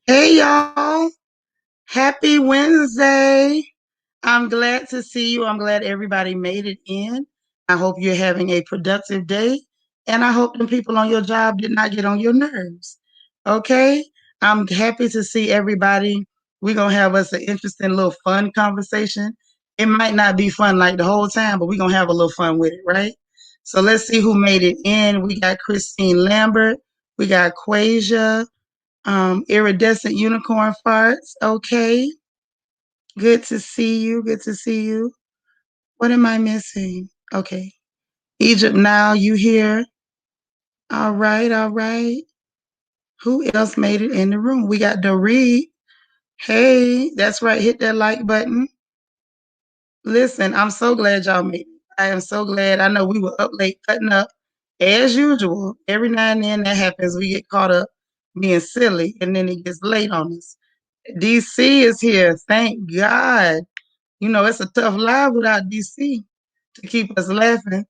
Hey y'all, happy Wednesday. I'm glad to see you. I'm glad everybody made it in. I hope you're having a productive day, and I hope the people on your job did not get on your nerves. Okay? I'm happy to see everybody. We're going to have us an interesting little fun conversation. It might not be fun like the whole time, but we're going to have a little fun with it, right? So let's see who made it in. We got Christine Lambert. We got Quasia. Iridescent unicorn farts. Okay. Good to see you. Good to see you. What am I missing? Okay. Egypt now, you here? All right, all right. Who else made it in the room? We got Dorit. Hey, that's right. Hit that like button. Listen, I'm so glad y'all made it. I am so glad. I know we were up late cutting up as usual. Every now and then that happens. We get caught up being silly and then it gets late on us. DC is here. Thank God. You know, it's a tough life without DC to keep us laughing.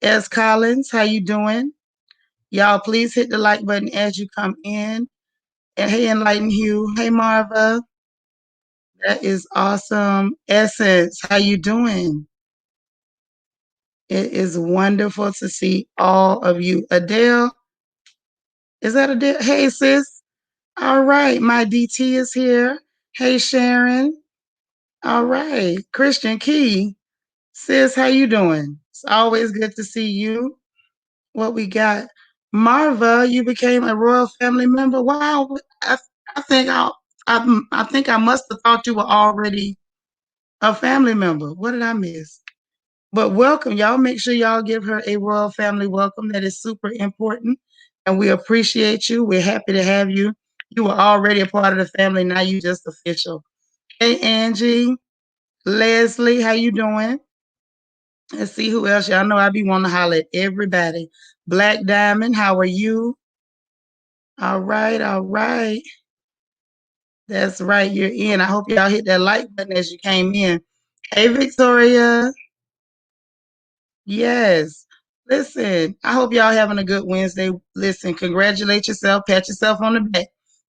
S. Collins, how you doing? Y'all, please hit the like button as you come in. And hey, Enlighten Hugh. Hey, Marva. That is awesome. Essence, how you doing? It is wonderful to see all of you. Adele, is that Adele? Hey, sis. All right, my DT is here. Hey, Sharon. All right, Christian Key. Sis, how you doing? It's always good to see you. What we got? Marva, you became a royal family member. Wow, I think I think I must have thought you were already a family member. What did I miss? But welcome, y'all. Make sure y'all give her a royal family welcome. That is super important, and we appreciate you. We're happy to have you. You were already a part of the family. Now you just official. Hey, Angie, Leslie, how you doing? Let's see who else. Y'all know I be wanting to holler at everybody. Black Diamond, how are you? All right, all right. That's right, you're in. I hope y'all hit that like button as you came in. Hey, Victoria. Yes. Listen, I hope y'all having a good Wednesday. Listen, congratulate yourself, pat yourself on the back.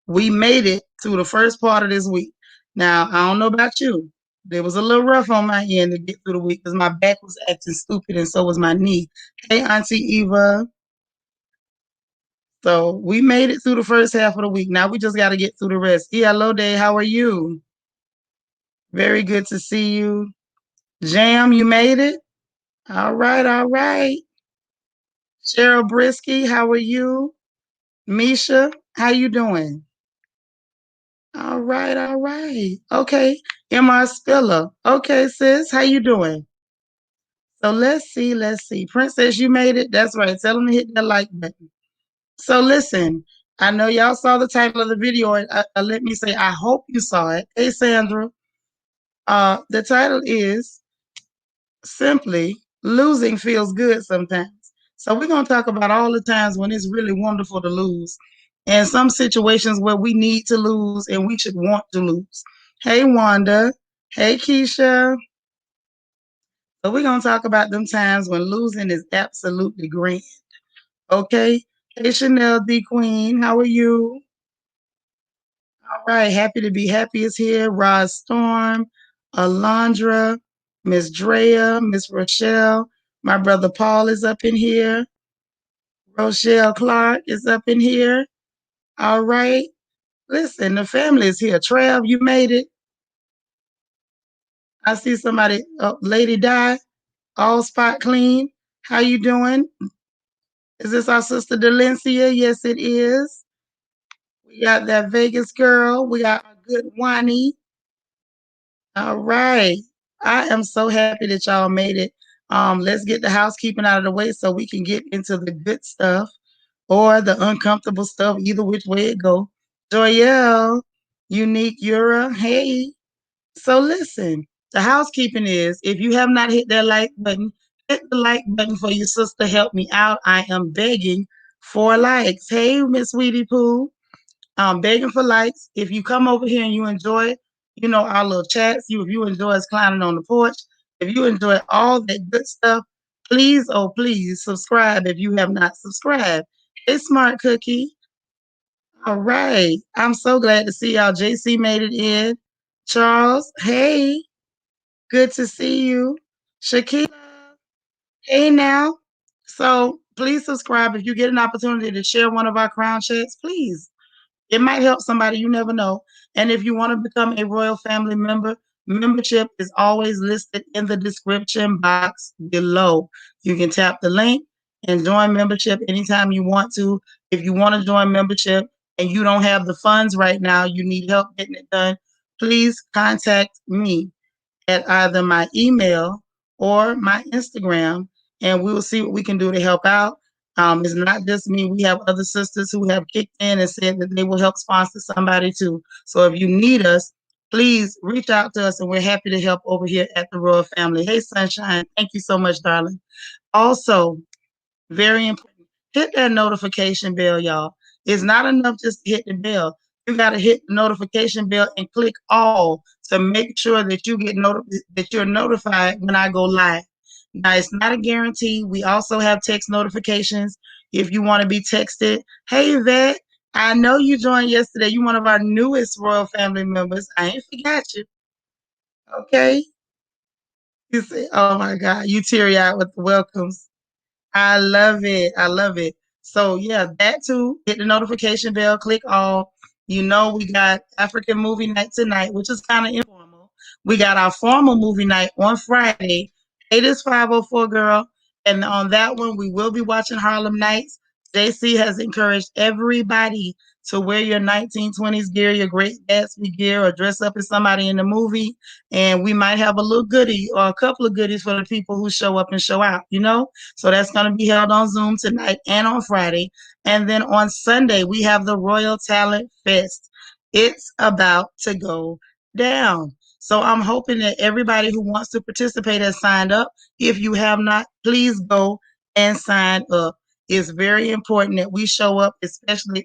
We made it through the first part of this week. Now, I don't know about you. It was a little rough on my end to get through the week because my back was acting stupid and so was my knee. Hey, Auntie Eva. So we made it through the first half of the week. Now we just got to get through the rest. Hello, Day. How are you? Very good to see you. Jam, you made it? All right, all right. Cheryl Brisky, how are you? Misha, how you doing? All right, all right. Okay. MR Spiller. Okay, sis, how you doing? So let's see, let's see. Princess, you made it? That's right. Tell them to hit that like button. So listen, I know y'all saw the title of the video. Let me say, I hope you saw it. Hey, Sandra. The title is simply losing feels good sometimes. So we're going to talk about all the times when it's really wonderful to lose and some situations where we need to lose and we should want to lose. Hey, Wanda. Hey, Keisha. So we're going to talk about them times when losing is absolutely grand. Okay. Hey, Chanel D. Queen. How are you? All right. Happy to be happy is here. Rod Storm, Alondra, Miss Drea, Miss Rochelle. My brother Paul is up in here. Rochelle Clark is up in here. All right. Listen, the family is here. Trav, you made it. I see somebody, Lady Di, all spot clean. How you doing? Is this our sister Delencia? Yes, it is. We got that Vegas girl. We got our good Wani. All right. I am so happy that y'all made it. Let's get the housekeeping out of the way so we can get into the good stuff or the uncomfortable stuff, either which way it go. Joyelle, Unique Yura, hey. So listen, the housekeeping is, if you have not hit that like button, hit the like button for your sister. Help me out. I am begging for likes. Hey, Miss Sweetie Pooh. Begging for likes. If you come over here and you enjoy, our little chats, if you enjoy us climbing on the porch, if you enjoy all that good stuff, please, oh please, subscribe if you have not subscribed. Hey, Smart Cookie. All right. I'm so glad to see y'all. JC made it in. Charles, hey, good to see you. Shakila, hey now. So please subscribe if you get an opportunity to share one of our crown checks, please. It might help somebody, you never know. And if you want to become a royal family member, membership is always listed in the description box below. You can tap the link and join membership anytime you want to. If you want to join membership and you don't have the funds right now, you need help getting it done, please contact me at either my email or my Instagram, and we will see what we can do to help out. It's not just me. We have other sisters who have kicked in and said that they will help sponsor somebody too. So if you need us, please reach out to us, and we're happy to help over here at the Royal Family. Hey, Sunshine, thank you so much, darling. Also, very important. Hit that notification bell, y'all. It's not enough just to hit the bell. You got to hit the notification bell and click all to make sure that you get that you're notified when I go live. Now, it's not a guarantee. We also have text notifications if you want to be texted. Hey, Yvette, I know you joined yesterday. You're one of our newest Royal Family members. I ain't forgot you. Okay. You say, oh my God, you teary eyed with the welcomes. I love it. I love it. So yeah, that too. Hit the notification bell, click all. You know, we got African movie night tonight, which is kind of informal. We got our formal movie night on Friday. It is 504 girl. And on that one, we will be watching Harlem Nights. JC has encouraged everybody to wear your 1920s gear, your Great Gatsby gear, or dress up as somebody in the movie. And we might have a little goodie or a couple of goodies for the people who show up and show out, you know? So that's going to be held on Zoom tonight and on Friday. And then on Sunday, we have the Royal Talent Fest. It's about to go down. So I'm hoping that everybody who wants to participate has signed up. If you have not, please go and sign up. It's very important that we show up, especially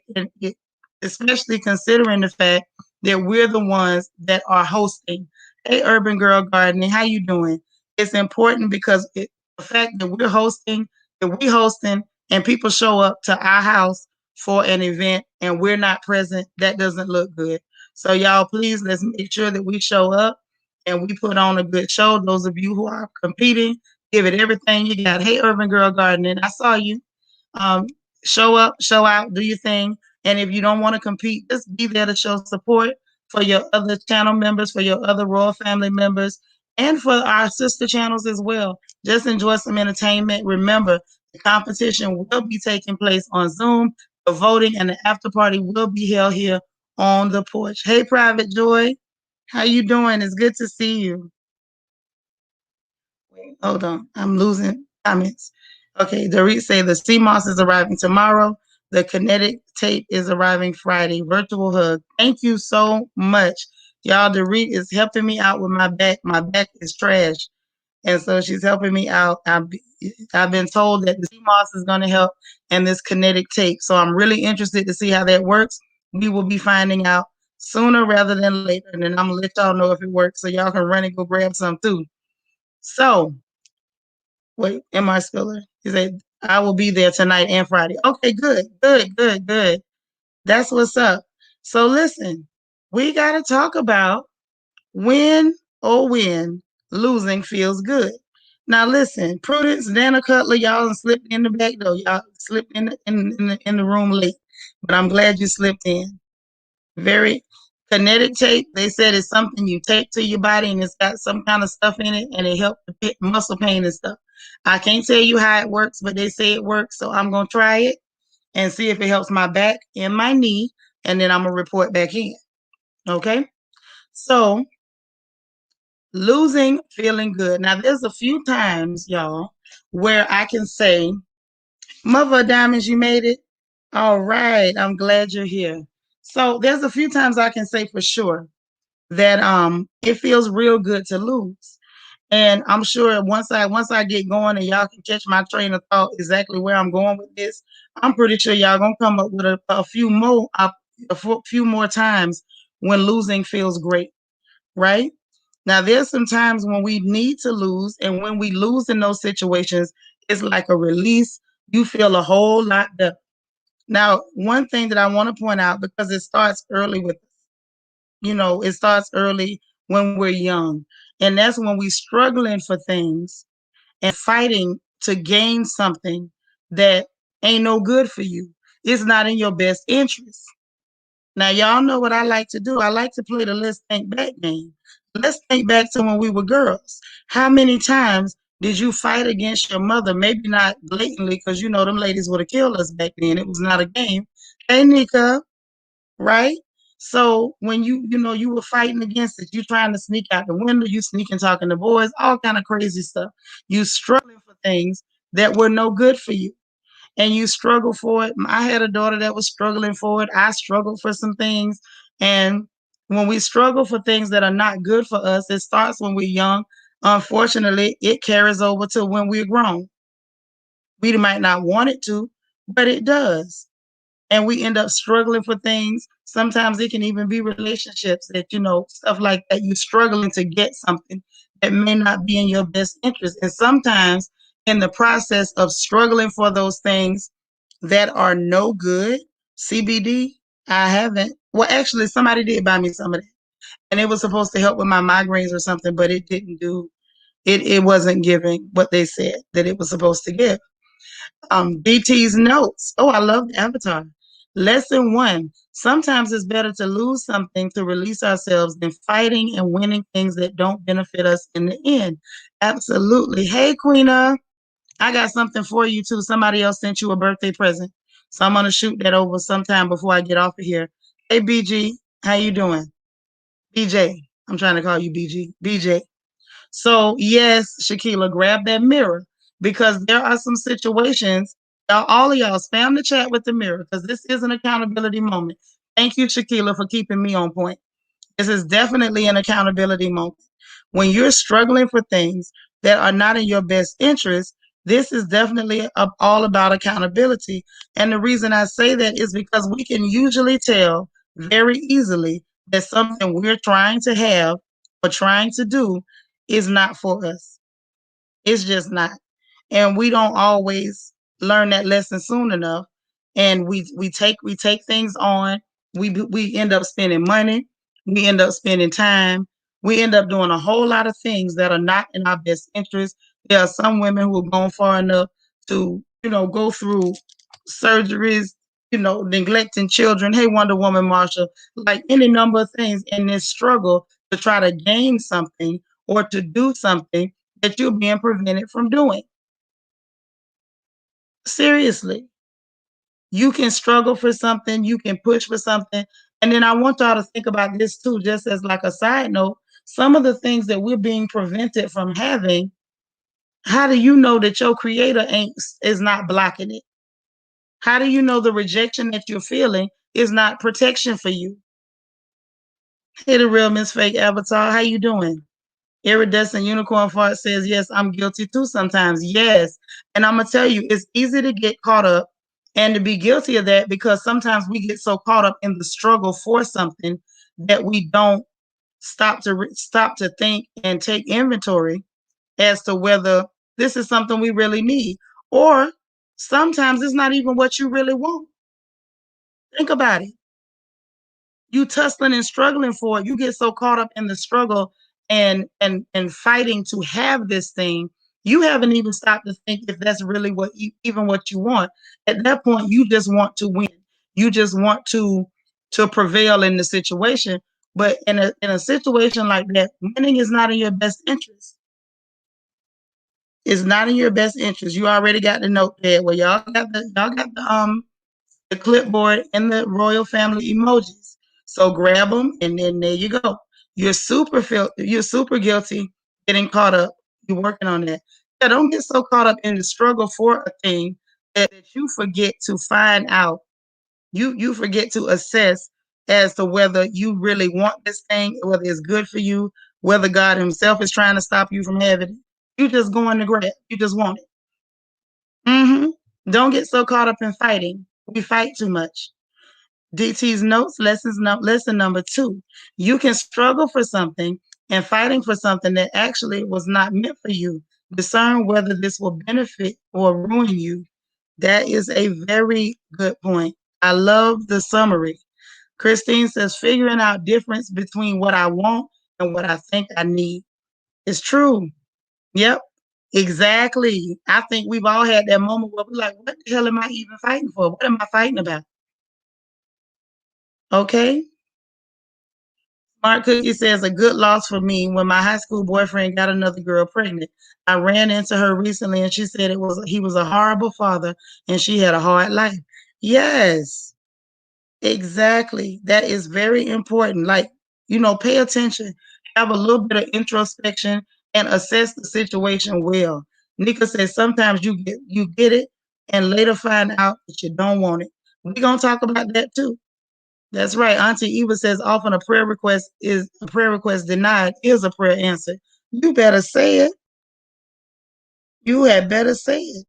considering the fact that we're the ones that are hosting. Hey, Urban Girl Gardening, how you doing? It's important because the fact that we hosting and people show up to our house for an event and we're not present, that doesn't look good. So y'all, please, let's make sure that we show up and we put on a good show. Those of you who are competing, give it everything you got. Hey, Urban Girl Gardening, I saw you. Um, Show up, show out, do your thing. And if you don't want to compete, just be there to show support for your other channel members, for your other Royal Family members, and for our sister channels as well. Just enjoy some entertainment. Remember, the competition will be taking place on Zoom. The voting and the after party will be held here on the porch. Hey, Private Joy, how you doing? It's good to see you. Wait, hold on, I'm losing comments. Okay, Dorit say the sea moss is arriving tomorrow. The kinetic tape is arriving Friday. Virtual hug. Thank you so much. Y'all, Dorit is helping me out with my back. My back is trash. And so she's helping me out. I've been told that the sea moss is going to help and this kinetic tape. So I'm really interested to see how that works. We will be finding out sooner rather than later. And then I'm going to let y'all know if it works so y'all can run and go grab some too. So, wait, MR Spiller. He said, I will be there tonight and Friday. Okay, good, good, good, good. That's what's up. So listen, we got to talk about when, oh when, losing feels good. Now listen, Prudence, Dana Cutler, y'all done slipped in the back door. Y'all slipped in the room late, but I'm glad you slipped in. Very kinetic tape. They said it's something you tape to your body and it's got some kind of stuff in it and it helps with muscle pain and stuff. I can't tell you how it works, but they say it works, so I'm gonna try it and see if it helps my back and my knee, and then I'm gonna report back in. Okay, so losing feeling good. Now there's a few times, y'all, where I can say, Mother of Diamonds, you made it. All right, I'm glad you're here. So there's a few times I can say for sure that it feels real good to lose. And I'm sure once I get going and y'all can catch my train of thought exactly where I'm going with this, I'm pretty sure y'all gonna come up with a few more times when losing feels great, right? Now there's some times when we need to lose, and when we lose in those situations, it's like a release. You feel a whole lot better. Now, one thing that I want to point out, because it starts early with, it starts early when we're young. And that's when we're struggling for things and fighting to gain something that ain't no good for you. It's not in your best interest. Now, y'all know what I like to do. I like to play the let's think back game. Let's think back to when we were girls. How many times did you fight against your mother? Maybe not blatantly, because them ladies would have killed us back then. It was not a game. Hey, Nika, right? So when you were fighting against it, you trying to sneak out the window, you sneaking talking to boys, all kind of crazy stuff. You struggling for things that were no good for you, and you struggle for it. I had a daughter that was struggling for it. I struggled for some things. And when we struggle for things that are not good for us, it starts when we're young. Unfortunately, it carries over to when we're grown. We might not want it to, but it does. And we end up struggling for things. Sometimes it can even be relationships that, stuff like that. You're struggling to get something that may not be in your best interest. And sometimes in the process of struggling for those things that are no good, CBD, I haven't. Well, actually, somebody did buy me some of that. And it was supposed to help with my migraines or something, but it didn't do it. It wasn't giving what they said that it was supposed to give. BT's notes. Oh, I love the avatar. Lesson 1. Sometimes it's better to lose something to release ourselves than fighting and winning things that don't benefit us in the end. Absolutely. Hey, Queena, I got something for you too. Somebody else sent you a birthday present. So I'm going to shoot that over sometime before I get off of here. Hey, BG, how you doing? BJ. I'm trying to call you BG. BJ. So yes, Shakila, grab that mirror, because there are some situations. All of y'all, spam the chat with the mirror, because this is an accountability moment. Thank you, Shakila, for keeping me on point. This is definitely an accountability moment. When you're struggling for things that are not in your best interest, this is definitely all about accountability. And the reason I say that is because we can usually tell very easily that something we're trying to have or trying to do is not for us. It's just not. And we don't always learn that lesson soon enough. And we take things on. We end up spending money. We end up spending time. We end up doing a whole lot of things that are not in our best interest. There are some women who have gone far enough to, go through surgeries, neglecting children. Hey, Wonder Woman Marshall, like any number of things in this struggle to try to gain something or to do something that you're being prevented from doing. Seriously, you can struggle for something, you can push for something. And then I want y'all to think about this too, just as like a side note. Some of the things that we're being prevented from having, how do you know that your creator is not blocking it? How do you know the rejection that you're feeling is not protection for you? Hey, the real Miss Fake Avatar, how you doing? Iridescent Unicorn Fart says, yes, I'm guilty too sometimes. Yes. And I'm going to tell you, it's easy to get caught up and to be guilty of that, because sometimes we get so caught up in the struggle for something that we don't stop to think and take inventory as to whether this is something we really need. Or sometimes it's not even what you really want. Think about it. You tussling and struggling for it. You get so caught up in the struggle and fighting to have this thing, you haven't even stopped to think if that's really even what you want. At that point, you just want to win. You just want to prevail in the situation. But in a situation like that, winning is not in your best interest. It's not in your best interest. You already got the notepad. Well, y'all got the clipboard and the royal family emojis. So grab them, and then there you go. You're super guilty getting caught up. You're working on that. Yeah, don't get so caught up in the struggle for a thing that you forget to find out. You forget to assess as to whether you really want this thing, whether it's good for you, whether God Himself is trying to stop you from having it. You just going to grab. You just want it. Don't get so caught up in fighting. We fight too much. DT's notes, lesson number 2. You can struggle for something and fighting for something that actually was not meant for you. Discern whether this will benefit or ruin you. That is a very good point. I love the summary. Christine says, figuring out difference between what I want and what I think I need. It's true. Yep, exactly. I think we've all had that moment where we're like, what the hell am I even fighting for? What am I fighting about? Okay. Smart Cookie says, a good loss for me when my high school boyfriend got another girl pregnant. I ran into her recently and she said he was a horrible father and she had a hard life. Yes. Exactly. That is very important. Like, pay attention, have a little bit of introspection and assess the situation well. Nika says sometimes you get it and later find out that you don't want it. We're gonna talk about that too. That's right. Auntie Eva says often a prayer request denied is a prayer answered. You better say it. You had better say it.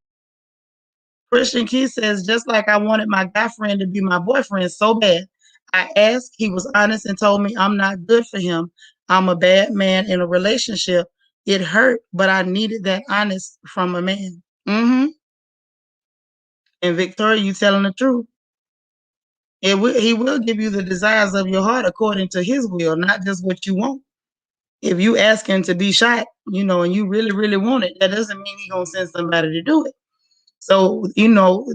Christian Key says, just like I wanted my guy friend to be my boyfriend so bad, I asked, he was honest and told me I'm not good for him. I'm a bad man in a relationship. It hurt, but I needed that honest from a man. And Victoria, you telling the truth. He will give you the desires of your heart according to his will, not just what you want. If you ask him to be shot, and you really, really want it, that doesn't mean he's gonna send somebody to do it. So,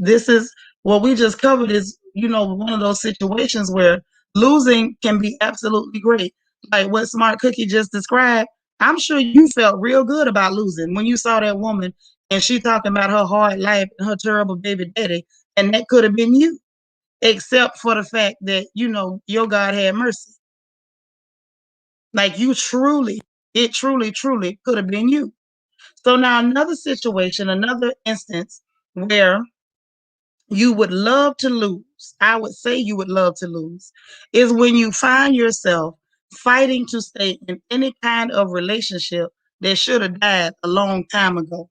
this is what we just covered is, one of those situations where losing can be absolutely great. Like what Smart Cookie just described. I'm sure you felt real good about losing when you saw that woman and she talking about her hard life and her terrible baby daddy. And that could have been you, except for the fact that, your God had mercy. Like it truly, truly could have been you. So now another situation, another instance where you would love to lose, I would say you would love to lose, is when you find yourself fighting to stay in any kind of relationship that should have died a long time ago.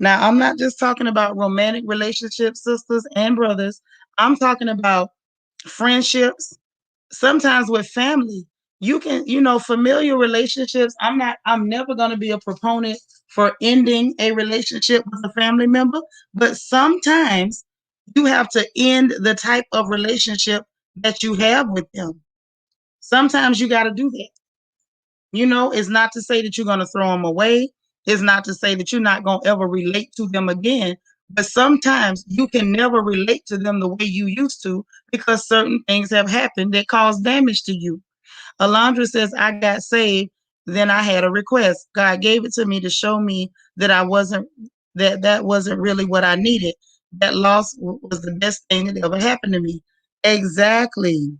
Now, I'm not just talking about romantic relationships, sisters and brothers. I'm talking about friendships, sometimes with family. You can, familiar relationships. I'm never going to be a proponent for ending a relationship with a family member, but sometimes you have to end the type of relationship that you have with them. Sometimes you got to do that. It's not to say that you're going to throw them away. It's not to say that you're not going to ever relate to them again. But sometimes you can never relate to them the way you used to because certain things have happened that cause damage to you. Alondra says, I got saved, then I had a request. God gave it to me to show me that that wasn't really what I needed. That loss was the best thing that ever happened to me. Exactly.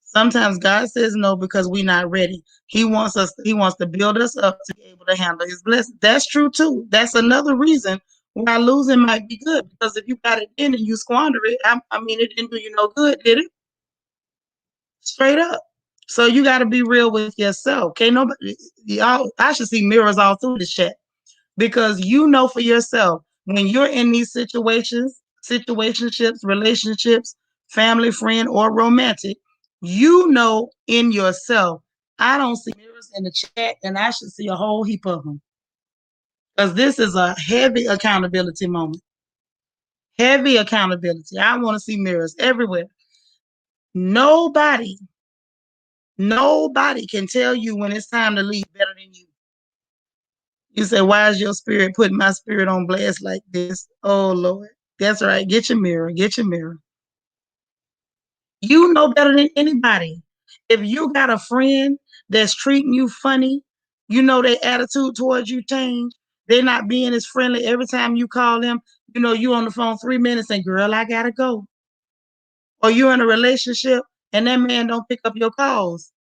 Sometimes God says no because we're not ready. He wants to build us up to be able to handle his blessing. That's true too. That's another reason why losing might be good, because if you got it in and you squander it, I mean, it didn't do you no good, did it? Straight up. So you got to be real with yourself. Okay, nobody, y'all. I should see mirrors all through the chat, because for yourself when you're in these situationships, relationships, family, friend, or romantic. In yourself. I don't see mirrors in the chat, and I should see a whole heap of them, because this is a heavy accountability moment. Heavy accountability. I want to see mirrors everywhere. Nobody Nobody can tell you when it's time to leave better than you. You say, why is your spirit putting my spirit on blast like this? Oh, Lord. That's right. Get your mirror. Get your mirror. You know better than anybody. If you got a friend that's treating you funny, their attitude towards you change. They're not being as friendly every time you call them. You on the phone 3 minutes and, girl, I got to go. Or you're in a relationship and that man don't pick up your calls.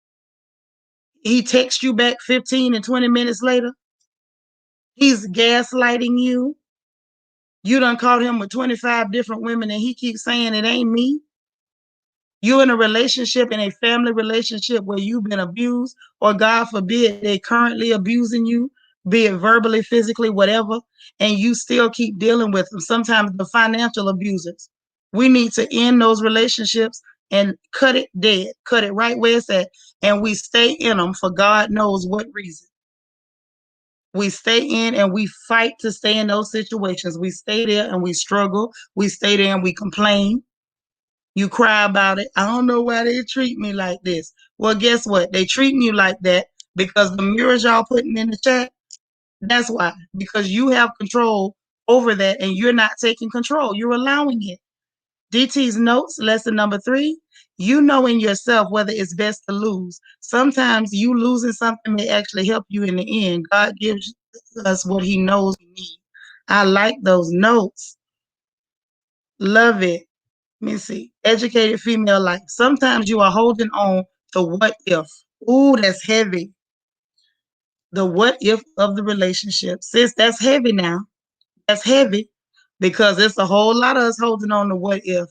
He texts you back 15 and 20 minutes later. He's gaslighting you. You done caught him with 25 different women and he keeps saying it ain't me. You in a relationship, in a family relationship where you've been abused, or God forbid they currently abusing you, be it verbally, physically, whatever, and you still keep dealing with them. Sometimes the financial abusers. We need to end those relationships and cut it dead, cut it right where it's at, and we stay in them for God knows what reason. We stay in and we fight to stay in those situations. We stay there and we struggle. We stay there and we complain. You cry about it. I don't know why they treat me like this. Well, guess what? They treating you like that because the mirrors y'all putting in the chat, that's why. Because you have control over that and you're not taking control. You're allowing it. DT's notes, lesson number 3, you know in yourself whether it's best to lose. Sometimes you losing something may actually help you in the end. God gives us what he knows we need. I like those notes. Love it. Let me see. Educated female life. Sometimes you are holding on to what if. Ooh, that's heavy. The what if of the relationship. Sis, that's heavy now. That's heavy because it's a whole lot of us holding on to what if.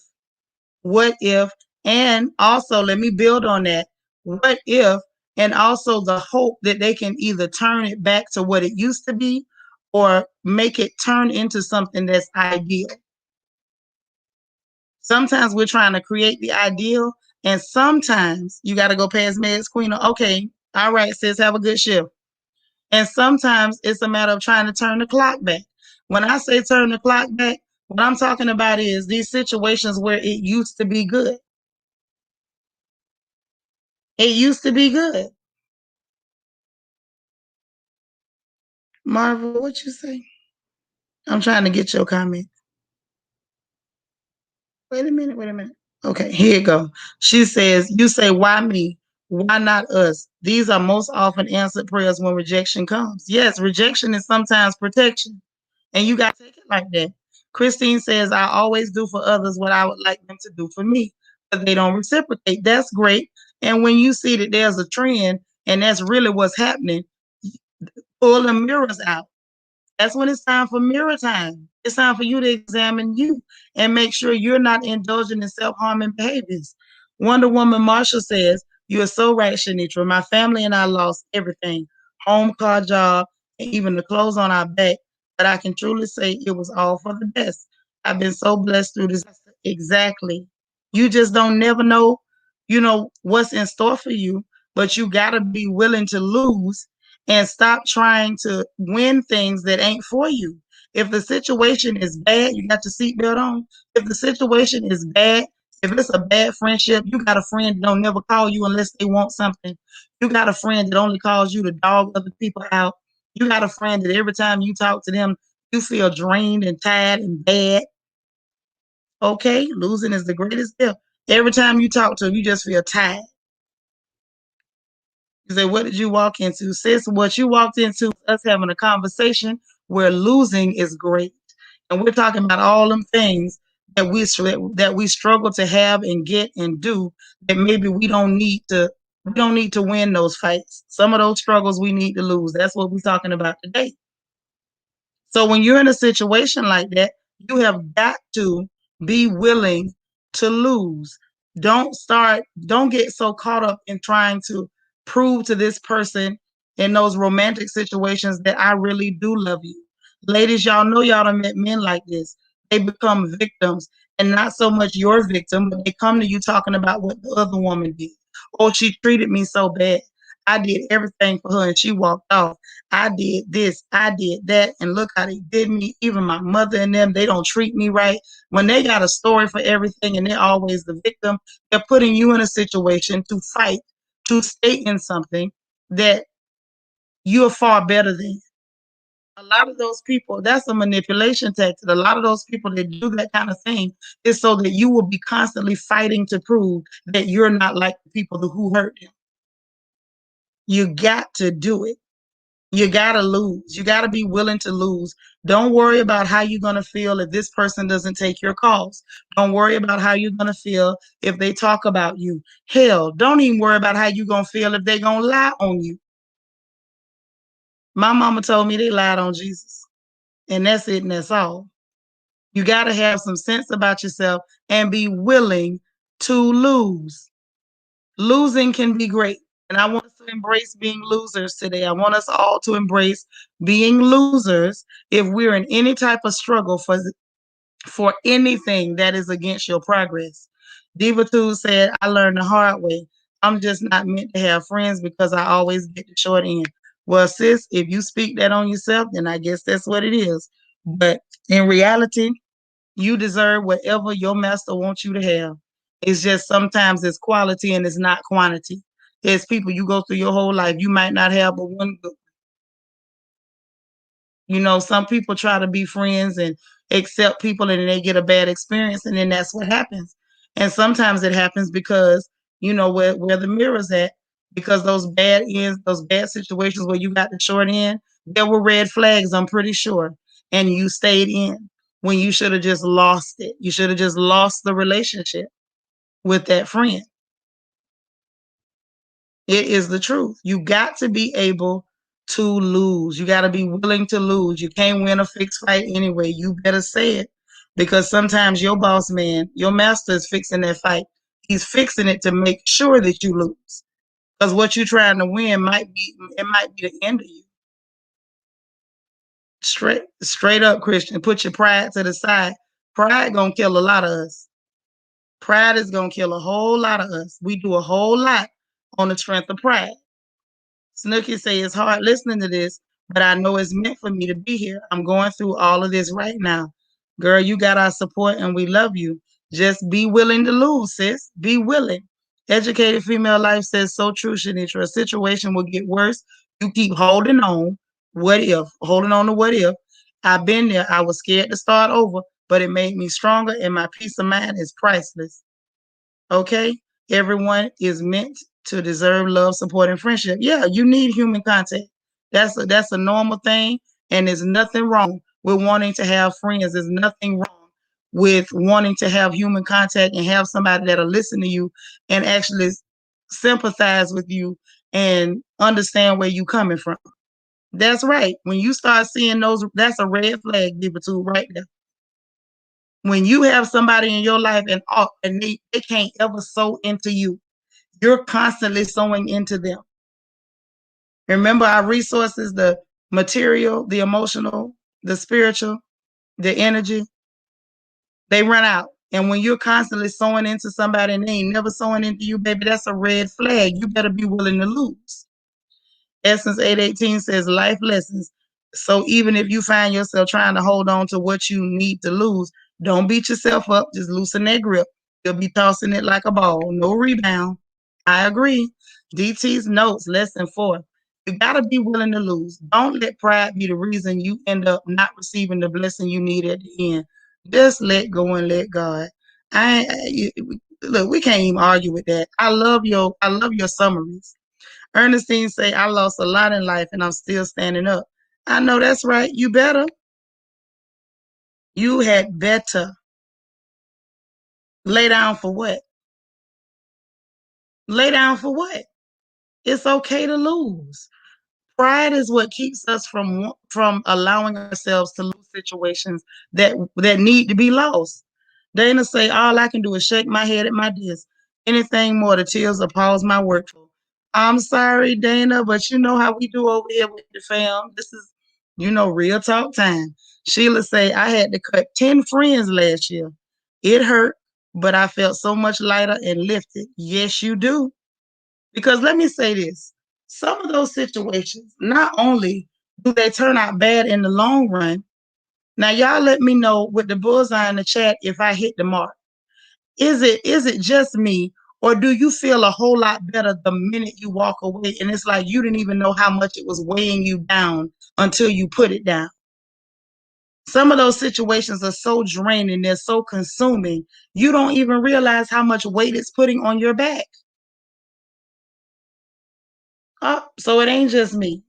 What if, and also let me build on that. What if, and also the hope that they can either turn it back to what it used to be or make it turn into something that's ideal. Sometimes we're trying to create the ideal, and sometimes you got to go past Meg's Queen. Okay, all right, sis, have a good shift. And sometimes it's a matter of trying to turn the clock back. When I say turn the clock back, what I'm talking about is these situations where it used to be good. It used to be good. Marvel, what you say? I'm trying to get your comment. Wait a minute, wait a minute. Okay, here you go. She says, you say, why me? Why not us? These are most often answered prayers when rejection comes. Yes, rejection is sometimes protection, and you got to take it like that. Christine says, I always do for others what I would like them to do for me, but they don't reciprocate. That's great. And when you see that there's a trend and that's really what's happening, pull the mirrors out. That's when it's time for mirror time. It's time for you to examine you and make sure you're not indulging in self-harming behaviors. Wonder Woman Marshall says, you are so right, Shanitra. My family and I lost everything, home, car, job, and even the clothes on our back. But I can truly say it was all for the best. I've been so blessed through this. Exactly. You just don't never know, what's in store for you, but you got to be willing to lose and stop trying to win things that ain't for you. If the situation is bad, you got your seatbelt on. If the situation is bad, if it's a bad friendship, you got a friend that don't never call you unless they want something. You got a friend that only calls you to dog other people out. You got a friend that every time you talk to them, you feel drained and tired and bad. Okay, losing is the greatest gift. Every time you talk to them, you just feel tired. You say, what did you walk into? Sis, what you walked into is us having a conversation where losing is great. And we're talking about all them things that we struggle to have and get and do that maybe we don't need to win those fights. Some of those struggles we need to lose. That's what we're talking about today. So when you're in a situation like that, you have got to be willing to lose. Don't get so caught up in trying to prove to this person in those romantic situations that I really do love you. Ladies, y'all know y'all done met men like this. They become victims, and not so much your victim, but they come to you talking about what the other woman did. Oh, she treated me so bad. I did everything for her and she walked off. I did this, I did that, and look how they did me. Even my mother and them, they don't treat me right. When they got a story for everything and they're always the victim, they're putting you in a situation to fight, to stay in something that you're far better than. A lot of those people, that's a manipulation tactic. A lot of those people that do that kind of thing is so that you will be constantly fighting to prove that you're not like the people who hurt them. You got to do it. You got to lose. You got to be willing to lose. Don't worry about how you're going to feel if this person doesn't take your calls. Don't worry about how you're going to feel if they talk about you. Hell, don't even worry about how you're going to feel if they're going to lie on you. My mama told me they lied on Jesus, and that's it, and that's all. You got to have some sense about yourself and be willing to lose. Losing can be great. And I want us to embrace being losers today. I want us all to embrace being losers if we're in any type of struggle for anything that is against your progress. Diva 2 said, I learned the hard way. I'm just not meant to have friends because I always get the short end. Well, sis, if you speak that on yourself, then I guess that's what it is. But in reality, you deserve whatever your master wants you to have. It's just sometimes it's quality and it's not quantity. There's people you go through your whole life, you might not have but one good. Some people try to be friends and accept people and they get a bad experience and then that's what happens. And sometimes it happens because, where the mirror's at, because those bad ends, those bad situations where you got the short end, there were red flags, I'm pretty sure. And you stayed in when you should have just lost it. You should have just lost the relationship with that friend. It is the truth. You got to be able to lose. You got to be willing to lose. You can't win a fixed fight anyway. You better say it because sometimes your boss man, your master is fixing that fight. He's fixing it to make sure that you lose because what you're trying to win might be the end of you. Straight up, Christian. Put your pride to the side. Pride gonna kill a lot of us. Pride is gonna kill a whole lot of us. We do a whole lot on the strength of pride. Snooki say it's hard listening to this, but I know it's meant for me to be here. I'm going through all of this right now. Girl, you got our support and we love you. Just be willing to lose, sis. Be willing. Educated Female Life says so true, Shanitra. A situation will get worse. You keep holding on. What if? Holding on to what if. I've been there. I was scared to start over, but it made me stronger and my peace of mind is priceless. Okay? Everyone is meant to deserve love, support, and friendship. Yeah, you need human contact. That's a normal thing, and there's nothing wrong with wanting to have friends. There's nothing wrong with wanting to have human contact and have somebody that'll listen to you and actually sympathize with you and understand where you're coming from. That's right. When you start seeing those, that's a red flag, give it to right there. When you have somebody in your life and they can't ever sow into you, you're constantly sowing into them. Remember our resources, the material, the emotional, the spiritual, the energy, they run out. And when you're constantly sowing into somebody and they ain't never sowing into you, baby, that's a red flag. You better be willing to lose. Essence 818 says life lessons. So even if you find yourself trying to hold on to what you need to lose, don't beat yourself up. Just loosen that grip. You'll be tossing it like a ball. No rebound. I agree. DT's notes, lesson 4. You got to be willing to lose. Don't let pride be the reason you end up not receiving the blessing you need at the end. Just let go and let God. Look, we can't even argue with that. I love your summaries. Ernestine say, I lost a lot in life and I'm still standing up. I know that's right. You better. You had better. Lay down for what? Lay down for what? It's okay to lose. Pride is what keeps us from allowing ourselves to lose situations that need to be lost. Dana say, all I can do is shake my head at my desk. Anything more, the tears will pause my workflow. I'm sorry, Dana, but you know how we do over here with the fam. This is, real talk time. Sheila say, I had to cut 10 friends last year. It hurt, but I felt so much lighter and lifted. Yes, you do. Because let me say this, some of those situations, not only do they turn out bad in the long run, now y'all let me know with the bullseye in the chat if I hit the mark. Is it just me, or do you feel a whole lot better the minute you walk away and it's like you didn't even know how much it was weighing you down until you put it down? Some of those situations are so draining, they're so consuming, you don't even realize how much weight it's putting on your back. Oh, so it ain't just me.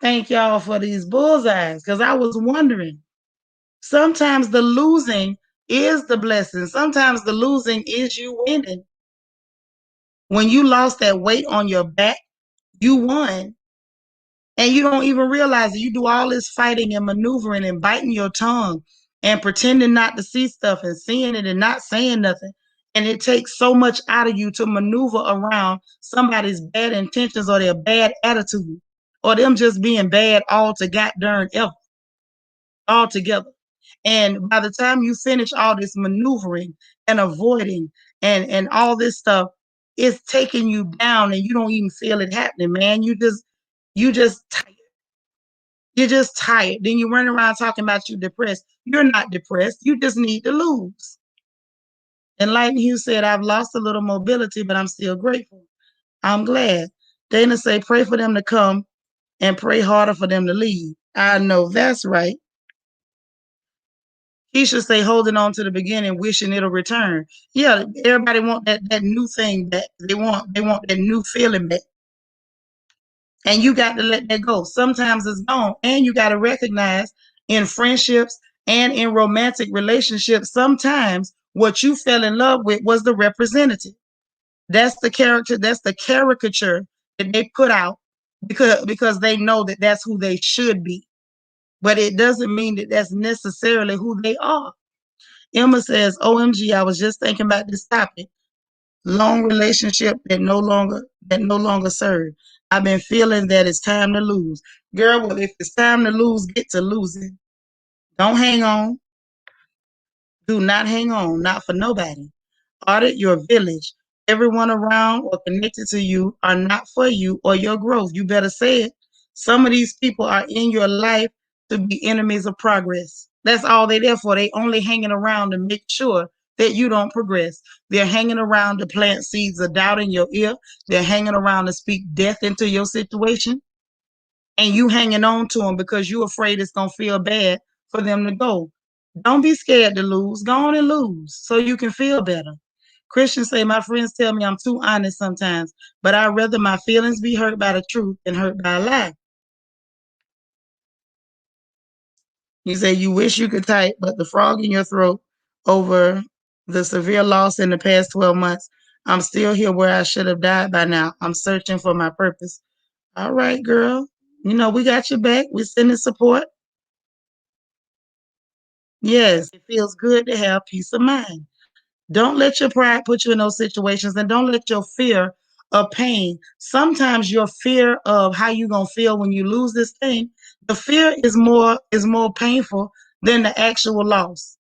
Thank y'all for these bullseyes, because I was wondering. Sometimes the losing is the blessing. Sometimes the losing is you winning. When you lost that weight on your back, you won. And you don't even realize it. You do all this fighting and maneuvering and biting your tongue and pretending not to see stuff and seeing it and not saying nothing. And it takes so much out of you to maneuver around somebody's bad intentions or their bad attitude or them just being bad altogether. And by the time you finish all this maneuvering and avoiding and all this stuff, it's taking you down and you don't even feel it happening, man. You just tired. You're just tired. Then you run around talking about you depressed. You're not depressed. You just need to lose. And like you said, I've lost a little mobility, but I'm still grateful. I'm glad. Dana say, pray for them to come and pray harder for them to leave. I know that's right. He should say, holding on to the beginning, wishing it'll return. Yeah, everybody want that new thing back. They want that new feeling back. And you got to let that go. Sometimes it's gone. And you got to recognize in friendships and in romantic relationships, sometimes what you fell in love with was the representative. That's the character, that's the caricature that they put out because they know that that's who they should be. But it doesn't mean that that's necessarily who they are. Emma says, OMG, I was just thinking about this topic. Long relationship that no longer serve. I've been feeling that it's time to lose. Girl, well, if it's time to lose, get to losing. Don't hang on. Do not hang on, not for nobody. Audit your village. Everyone around or connected to you are not for you or your growth. You better say it. Some of these people are in your life to be enemies of progress. That's all they're there for. They only hanging around to make sure that you don't progress. They're hanging around to plant seeds of doubt in your ear. They're hanging around to speak death into your situation. And you hanging on to them because you're afraid it's going to feel bad for them to go. Don't be scared to lose. Go on and lose so you can feel better. Christians say, my friends tell me I'm too honest sometimes, but I'd rather my feelings be hurt by the truth than hurt by a lie. You say you wish you could type, but the frog in your throat over the severe loss in the past 12 months. I'm still here where I should have died by now. I'm searching for my purpose. All right, girl. You know, we got your back. We're sending support. Yes, it feels good to have peace of mind. Don't let your pride put you in those situations, and don't let your fear of pain. Sometimes your fear of how you're gonna feel when you lose this thing, the fear is more painful than the actual loss.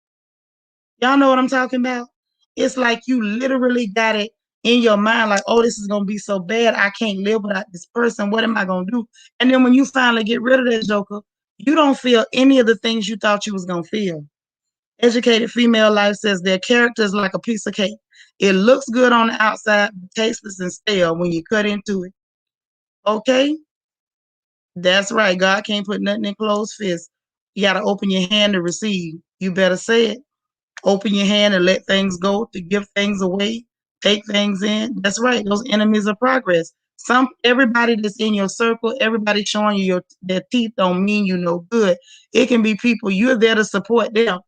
Y'all know what I'm talking about? It's like you literally got it in your mind, like, oh, this is gonna be so bad. I can't live without this person. What am I gonna do? And then when you finally get rid of that joker, you don't feel any of the things you thought you was gonna feel. Educated Female Life says their character is like a piece of cake. It looks good on the outside, but tasteless and stale when you cut into it. Okay? That's right. God can't put nothing in closed fists. You got to open your hand to receive. You better say it. Open your hand and let things go, to give things away, take things in. That's right. Those enemies of progress. Everybody that's in your circle, everybody showing you their teeth don't mean you no good. It can be people you're there to support them,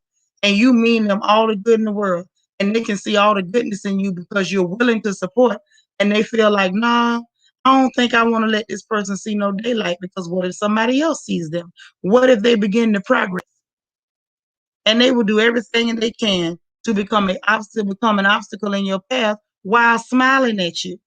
and you mean them all the good in the world, and they can see all the goodness in you because you're willing to support, and they feel like, nah, I don't think I want to let this person see no daylight, because what if somebody else sees them? What if they begin to progress? And they will do everything they can to become an obstacle in your path while smiling at you.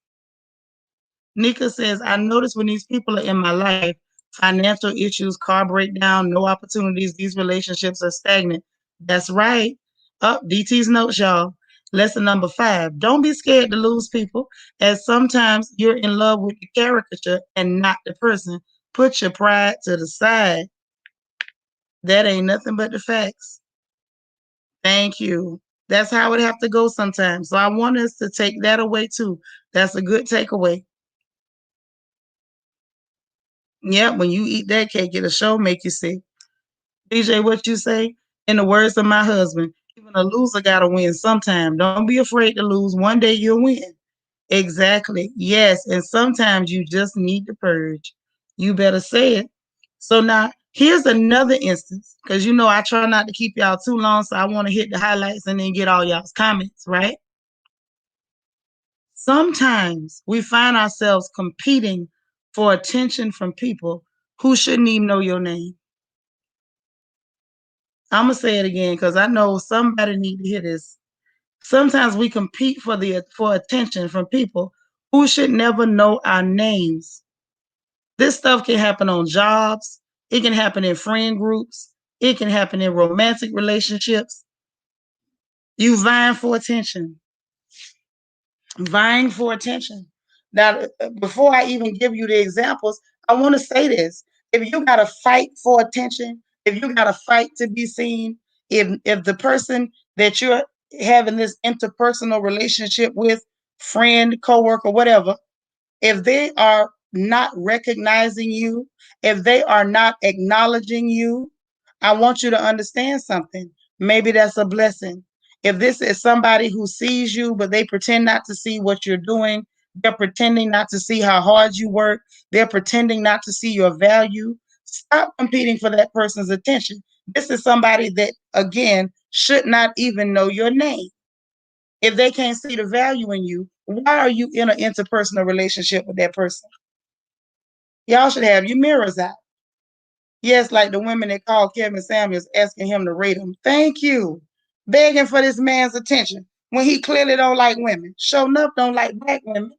Nika says, I notice when these people are in my life, financial issues, car breakdown, no opportunities, these relationships are stagnant. That's right. Up DT's notes, y'all. Lesson number 5. Don't be scared to lose people, as sometimes you're in love with the caricature and not the person. Put your pride to the side. That ain't nothing but the facts. Thank you. That's how it have to go sometimes. So I want us to take that away too. That's a good takeaway. Yeah, when you eat that cake, it'll sure make you sick. DJ, what you say? In the words of my husband, even a loser gotta win sometime. Don't be afraid to lose. One day you'll win. Exactly. Yes. And sometimes you just need to purge. You better say it. So now here's another instance, because I try not to keep y'all too long. So I want to hit the highlights and then get all y'all's comments, right? Sometimes we find ourselves competing for attention from people who shouldn't even know your name. I'm gonna say it again because I know somebody need to hear this. Sometimes we compete for attention from people who should never know our names. This stuff can happen on jobs. It can happen in friend groups. It can happen in romantic relationships. You vying for attention. Vying for attention. Now, before I even give you the examples, I want to say this. If you got to fight for attention, if you got to fight to be seen, if the person that you're having this interpersonal relationship with friend, coworker, whatever, if they are not recognizing you, if they are not acknowledging you, I want you to understand something. Maybe that's a blessing. If this is somebody who sees you, but they pretend not to see what you're doing, they're pretending not to see how hard you work, they're pretending not to see your value, stop competing for that person's attention. This is somebody that, again, should not even know your name. If they can't see the value in you, why are you in an interpersonal relationship with that person? Y'all should have your mirrors out. Yes, like the women that called Kevin Samuels asking him to rate him. Thank you. Begging for this man's attention when he clearly don't like women. Sure enough, don't like black women.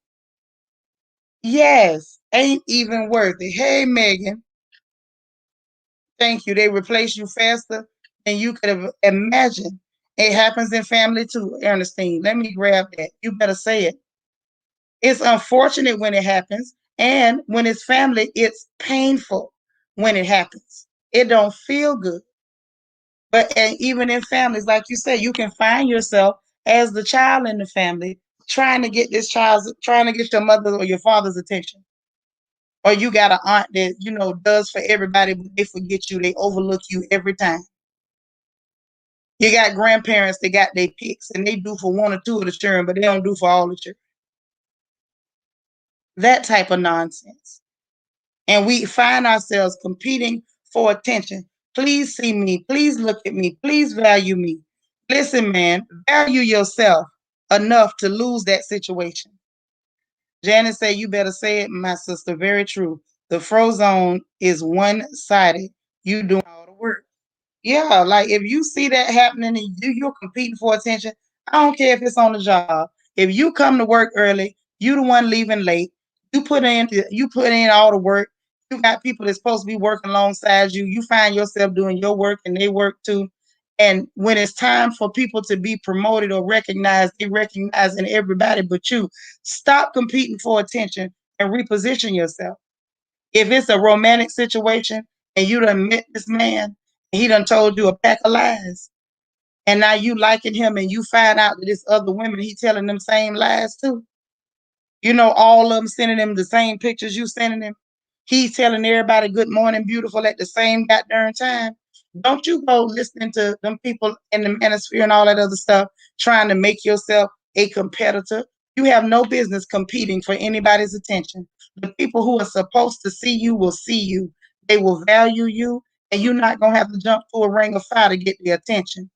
Yes, ain't even worth it. Hey, Megan, thank you. They replace you faster than you could have imagined. It happens in family too, Ernestine. Let me grab that. You better say it. It's unfortunate when it happens, and when it's family, it's painful when it happens. It don't feel good. But and even in families, like you said, you can find yourself as the child in the family trying to get your mother or your father's attention. Or you got an aunt that, does for everybody, but they forget you, they overlook you every time. You got grandparents that got their picks and they do for one or two of the children, but they don't do for all the children. That type of nonsense. And we find ourselves competing for attention. Please see me. Please look at me. Please value me. Listen, man, value yourself enough to lose that situation. Janice said, you better say it, my sister. Very true. The frozone is one-sided. You doing all the work. Yeah, like if you see that happening and you're competing for attention, I don't care if it's on the job. If you come to work early, you the one leaving late. You put in all the work. You got people that's supposed to be working alongside you. You find yourself doing your work and they work too. And when it's time for people to be promoted or recognized, they recognizing everybody but you. Stop competing for attention and reposition yourself. If it's a romantic situation and you done met this man, and he done told you a pack of lies, and now you liking him and you find out that this other women, he telling them same lies too. All of them sending him the same pictures you sending him. He's telling everybody good morning, beautiful at the same goddamn time. Don't you go listening to them people in the manosphere and all that other stuff, trying to make yourself a competitor. You have no business competing for anybody's attention. The people who are supposed to see you will see you. They will value you, and you're not going to have to jump through a ring of fire to get their attention.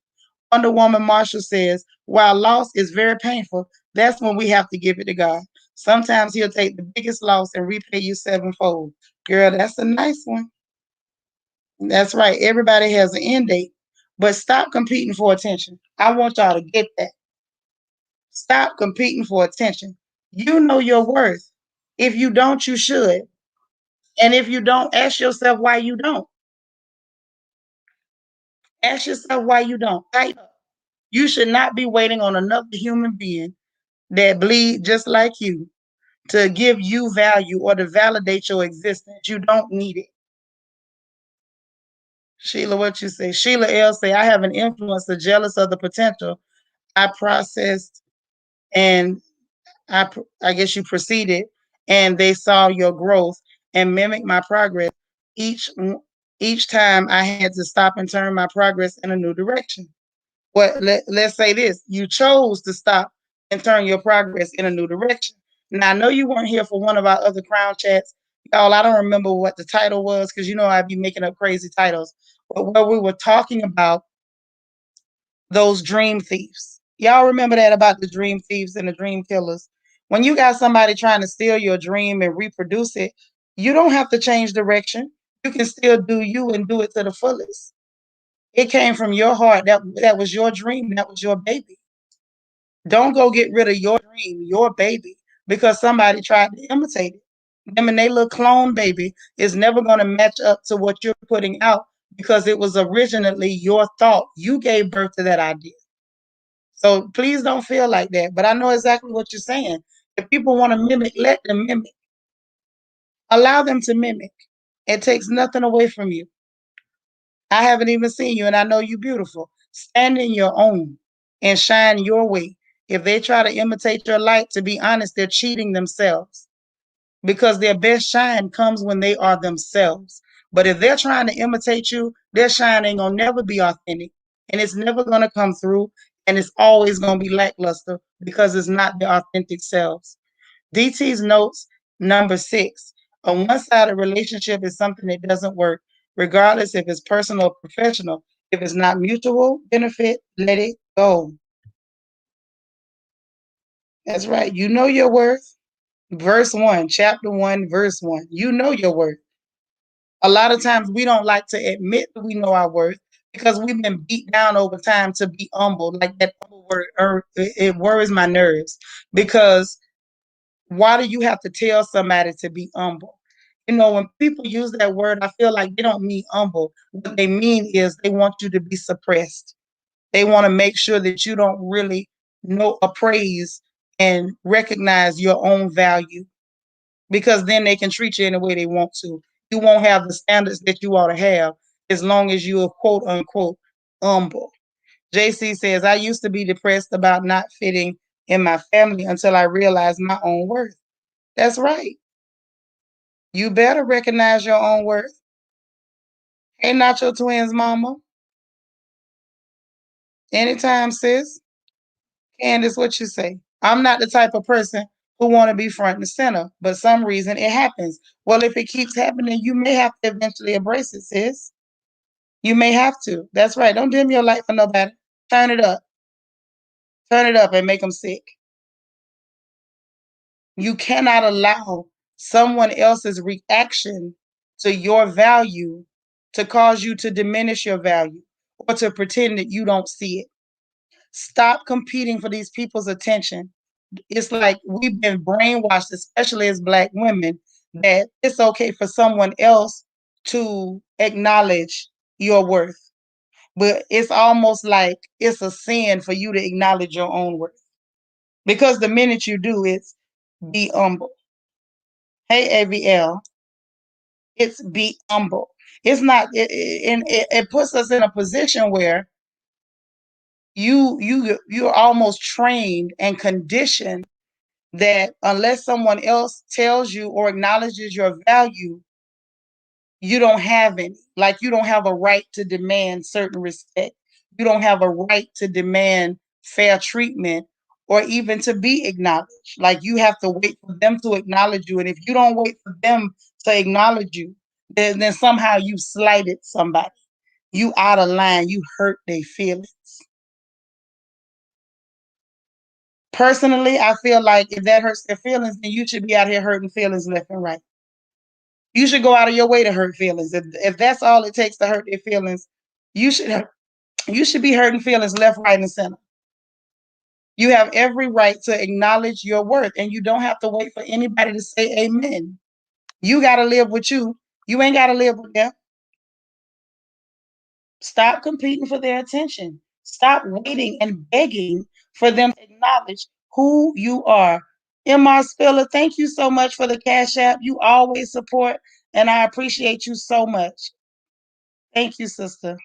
Wonder Woman Marshall says, while loss is very painful, that's when we have to give it to God. Sometimes he'll take the biggest loss and repay you sevenfold. Girl, that's a nice one. That's right. Everybody has an end date. But stop competing for attention. I want y'all to get that. Stop competing for attention. You know your worth. If you don't, you should. And if you don't, ask yourself why you don't. Ask yourself why you don't. You should not be waiting on another human being that bleed just like you to give you value or to validate your existence. You don't need it. Sheila, what you say? Sheila L say, I have an influencer jealous of the potential I processed, and I guess you proceeded and they saw your growth and mimic my progress. Each each time I had to stop and turn my progress in a new direction. Let's say this, you chose to stop and turn your progress in a new direction. Now, I know you weren't here for one of our other crown chats. Y'all, I don't remember what the title was because I'd be making up crazy titles. But where we were talking about those dream thieves. Y'all remember that about the dream thieves and the dream killers? When you got somebody trying to steal your dream and reproduce it, you don't have to change direction. You can still do you and do it to the fullest. It came from your heart. That was your dream. That was your baby. Don't go get rid of your dream, your baby, because somebody tried to imitate it. Them and they little clone baby is never going to match up to what you're putting out because it was originally your thought. You gave birth to that idea. So please don't feel like that. But I know exactly what you're saying. If people want to mimic, let them mimic. Allow them to mimic. It takes nothing away from you. I haven't even seen you, and I know you're beautiful. Stand in your own. and shine your way. If they try to imitate your light, to be honest, they're cheating themselves because their best shine comes when they are themselves. But if they're trying to imitate you, their shine ain't gonna never be authentic, and it's never gonna come through, and it's always gonna be lackluster because it's not their authentic selves. DT's notes number 6. A one-sided relationship is something that doesn't work, regardless if it's personal or professional. If it's not mutual benefit, let it go. That's right. You know your worth. Verse 1, chapter 1, verse 1. You know your worth. A lot of times we don't like to admit that we know our worth because we've been beat down over time to be humble. Like that humble word, it worries my nerves because why do you have to tell somebody to be humble? You know, when people use that word, I feel like they don't mean humble. What they mean is they want you to be suppressed. They want to make sure that you don't really know, appraise, and recognize your own value because then they can treat you any way they want to. You won't have the standards that you ought to have as long as you are quote unquote humble. JC says, I used to be depressed about not fitting in my family until I realized my own worth. That's right. You better recognize your own worth. Hey, not your twins, mama. Anytime, sis. Candace, what you say? I'm not the type of person who want to be front and center, but some reason it happens. Well, if it keeps happening, you may have to eventually embrace it, sis. You may have to. That's right. Don't dim your light for nobody. Turn it up. Turn it up and make them sick. You cannot allow someone else's reaction to your value to cause you to diminish your value or to pretend that you don't see it. Stop competing for these people's attention. It's like we've been brainwashed, especially as Black women, that it's okay for someone else to acknowledge your worth. But it's almost like it's a sin for you to acknowledge your own worth. Because the minute you do, it's be humble. Hey, AVL, it's be humble. It's not, it puts us in a position where you're almost trained and conditioned that unless someone else tells you or acknowledges your value, you don't have any. Like you don't have a right to demand certain respect. You don't have a right to demand fair treatment or even to be acknowledged. Like you have to wait for them to acknowledge you. And if you don't wait for them to acknowledge you, then somehow you slighted somebody. You out of line. You hurt their feelings. Personally, I feel like if that hurts their feelings, then you should be out here hurting feelings left and right. You should go out of your way to hurt feelings. If that's all it takes to hurt their feelings, you should you should be hurting feelings left, right, and center. You have every right to acknowledge your worth, and you don't have to wait for anybody to say amen. You got to live with you. You ain't got to live with them. Stop competing for their attention. Stop waiting and begging for them to acknowledge who you are. MR Spiller, thank you so much for the Cash App. You always support, and I appreciate you so much. Thank you, sister.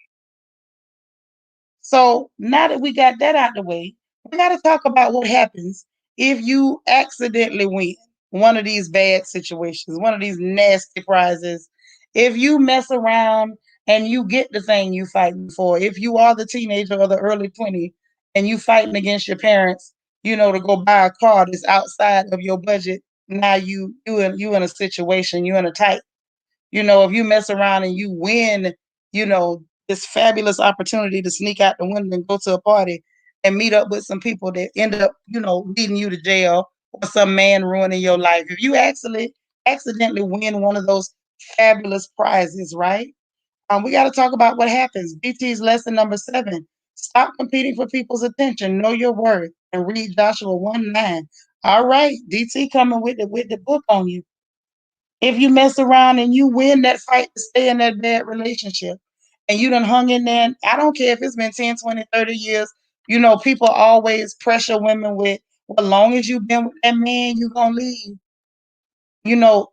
So now that we got that out the way, we got to talk about what happens if you accidentally win one of these bad situations, one of these nasty prizes. If you mess around and you get the thing you fighting for, if you are the teenager or the early 20 and you fighting against your parents, to go buy a car that's outside of your budget, now you in a situation, you in a tight. If you mess around and you win, this fabulous opportunity to sneak out the window and go to a party and meet up with some people that end up, leading you to jail or some man ruining your life. If you accidentally win one of those fabulous prizes, right? We got to talk about what happens. BT's lesson number 7. Stop competing for people's attention. Know your worth and read Joshua 1:9. All right, DT coming with the book on you. If you mess around and you win that fight to stay in that bad relationship and you done hung in there, and I don't care if it's been 10, 20, 30 years, people always pressure women with, well, long as you've been with that man, you're going to leave.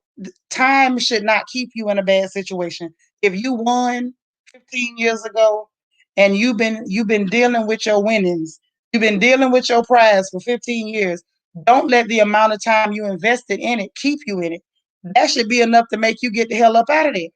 Time should not keep you in a bad situation. If you won 15 years ago and you've been dealing with your winnings, You've been dealing with your prize for 15 years. Don't let the amount of time you invested in it keep you in it. That should be enough to make you get the hell up out of there.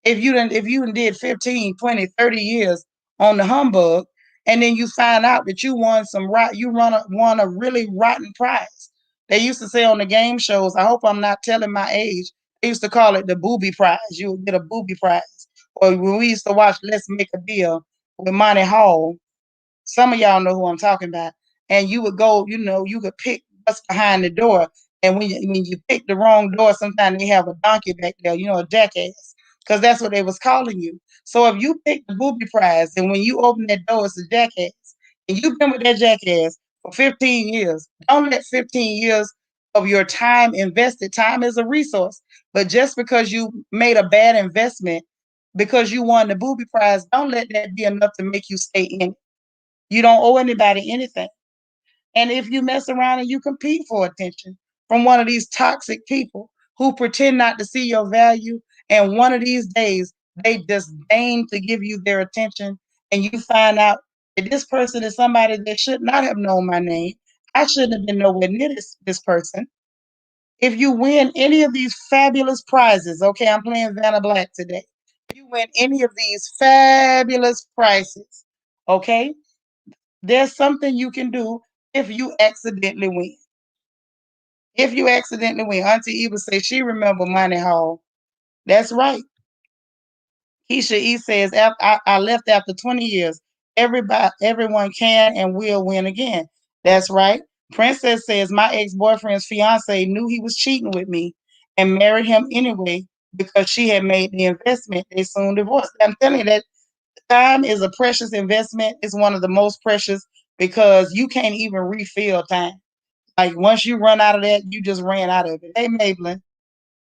If you did 15, 20, 30 years on the humbug, and then you find out that you won won a really rotten prize. They used to say on the game shows, I hope I'm not telling my age, they used to call it the booby prize. You would get a booby prize. Or when we used to watch Let's Make a Deal with Monty Hall, some of y'all know who I'm talking about. And you would go, you could pick what's behind the door. And when you pick the wrong door, sometimes they have a donkey back there, a jackass, because that's what they was calling you. So if you pick the booby prize, and when you open that door, it's a jackass, and you've been with that jackass for 15 years, don't let 15 years of your time is a resource. But just because you made a bad investment, because you won the booby prize, don't let that be enough to make you stay in it. You don't owe anybody anything. And if you mess around and you compete for attention from one of these toxic people who pretend not to see your value, and one of these days they just deign to give you their attention, and you find out that this person is somebody that should not have known my name. I shouldn't have been nowhere near this person. If you win any of these fabulous prizes, okay, I'm playing Vanna Black today. If you win any of these fabulous prizes, okay, there's something you can do if you accidentally win. If you accidentally win, Auntie Eva says she remember Money Hall. That's right. Keisha E says, I left after 20 years. Everyone can and will win again. That's right. Princess says, my ex-boyfriend's fiance knew he was cheating with me and married him anyway because she had made the investment. They soon divorced. I'm telling you that time is a precious investment. It's one of the most precious because you can't even refill time. Like once you run out of that, you just ran out of it. Hey, Maybelline,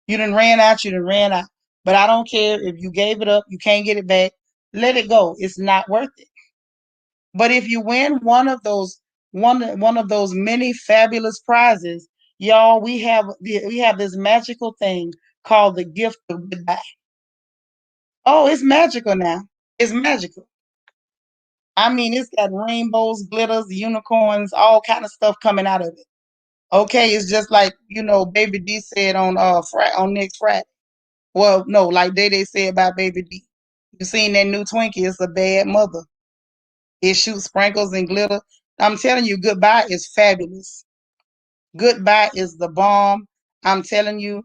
you done ran out. But I don't care if you gave it up, you can't get it back. Let it go. It's not worth it. But if you win one of those many fabulous prizes, y'all, we have this magical thing called the gift of goodbye. Oh, it's magical now. It's magical. I mean, it's got rainbows, glitters, unicorns, all kind of stuff coming out of it. Okay, it's just like Baby D said on next Friday. Well, no, like they said about Baby D. You seen that new Twinkie? It's a bad mother. It shoots sprinkles and glitter. I'm telling you, goodbye is fabulous. Goodbye is the bomb. I'm telling you,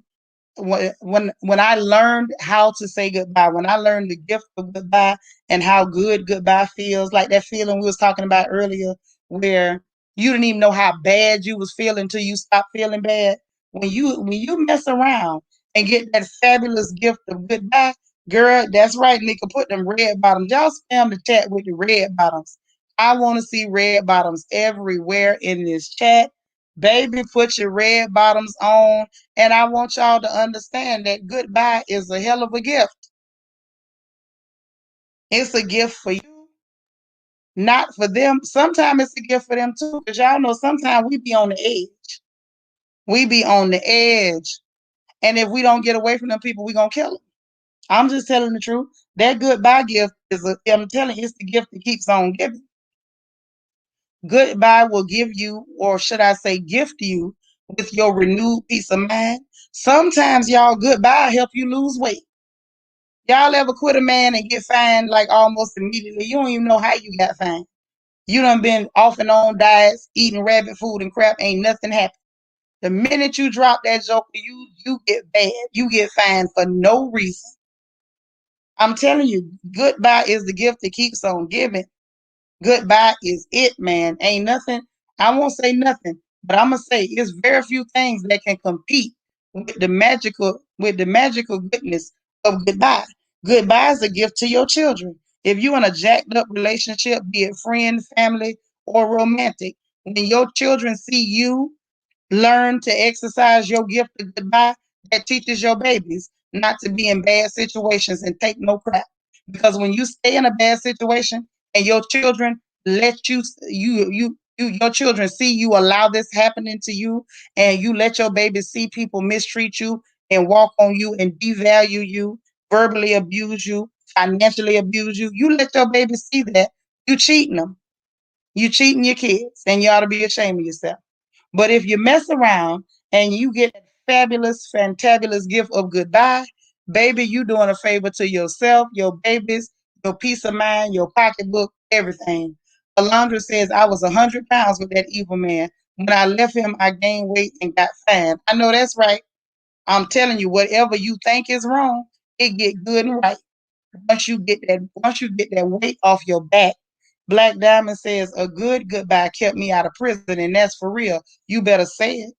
when I learned how to say goodbye, when I learned the gift of goodbye and how good goodbye feels, like that feeling we was talking about earlier, where you didn't even know how bad you was feeling until you stopped feeling bad. When you mess around and get that fabulous gift of goodbye, girl, that's right, Nika. Put them red bottoms. Y'all spam the chat with the red bottoms. I want to see red bottoms everywhere in this chat. Baby, put your red bottoms on. And I want y'all to understand that goodbye is a hell of a gift. It's a gift for you, not for them. Sometimes it's a gift for them too, because y'all know sometimes we be on the edge. We be on the edge. And if we don't get away from them people, we going to kill them. I'm just telling the truth. That goodbye gift I'm telling you, it's the gift that keeps on giving. Goodbye will give you, or should I say, gift you with your renewed peace of mind. Sometimes, y'all, goodbye help you lose weight. Y'all ever quit a man and get fined like almost immediately? You don't even know how you got fined. You done been off and on diets, eating rabbit food and crap, ain't nothing happened. The minute you drop that joker, you get bad. You get fined for no reason. I'm telling you, goodbye is the gift that keeps on giving. Goodbye is it, man. Ain't nothing. I won't say nothing, but I'm gonna say it's very few things that can compete with the magical goodness of goodbye. Goodbye is a gift to your children. If you're in a jacked up relationship, be it friend, family, or romantic, when your children see you learn to exercise your gift of goodbye, that teaches your babies not to be in bad situations and take no crap. Because when you stay in a bad situation and your children let your children see you allow this happening to you, and you let your babies see people mistreat you and walk on you and devalue you, verbally abuse you, financially abuse you, you let your babies see that, you cheating them. You cheating your kids, and you ought to be ashamed of yourself. But if you mess around and you get that fabulous, fantabulous gift of goodbye, baby, you doing a favor to yourself, your babies, your peace of mind, your pocketbook, everything. Alondra says, I was 100 pounds with that evil man. When I left him, I gained weight and got fat. I know that's right. I'm telling you, whatever you think is wrong, it get good and right. Once you get that weight off your back. Black Diamond says, a good goodbye kept me out of prison, and that's for real. You better say it.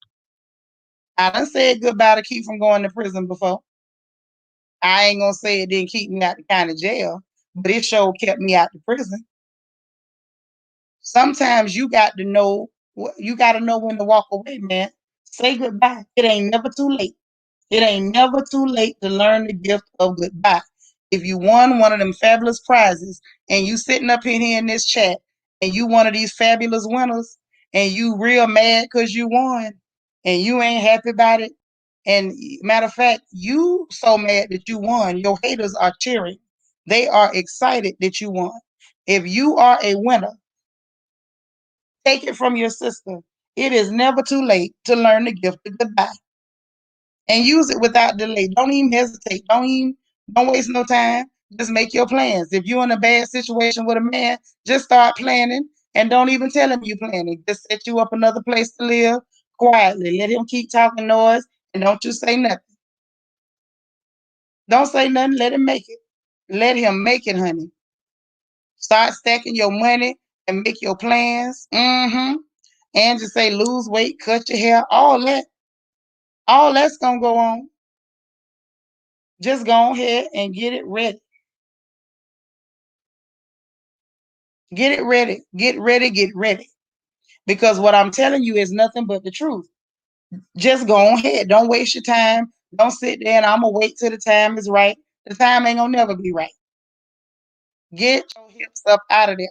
I done said goodbye to keep from going to prison before. I ain't gonna say it didn't keep me out the county jail, but it sure kept me out the prison. Sometimes you got to know when to walk away, man. Say goodbye. It ain't never too late. It ain't never too late to learn the gift of goodbye. If you won one of them fabulous prizes and you sitting up in here in this chat and you one of these fabulous winners and you real mad because you won and you ain't happy about it, and matter of fact, you so mad that you won, your haters are cheering. They are excited that you won. If you are a winner, take it from your sister. It is never too late to learn the gift of goodbye and use it without delay. Don't even hesitate. Don't waste no time. Just make your plans. If you're in a bad situation with a man, just start planning and don't even tell him you planning. Just set you up another place to live quietly. Let him keep talking noise and don't you say nothing. Don't say nothing. Let him make it. Let him make it, honey. Start stacking your money and make your plans. And just say lose weight, cut your hair, all that. All that's gonna go on. Just go ahead and get it ready. Get it ready. Get ready. Get ready. Because what I'm telling you is nothing but the truth. Just go ahead. Don't waste your time. Don't sit there and I'm gonna wait till the time is right. The time ain't gonna never be right. Get your hips up out of there.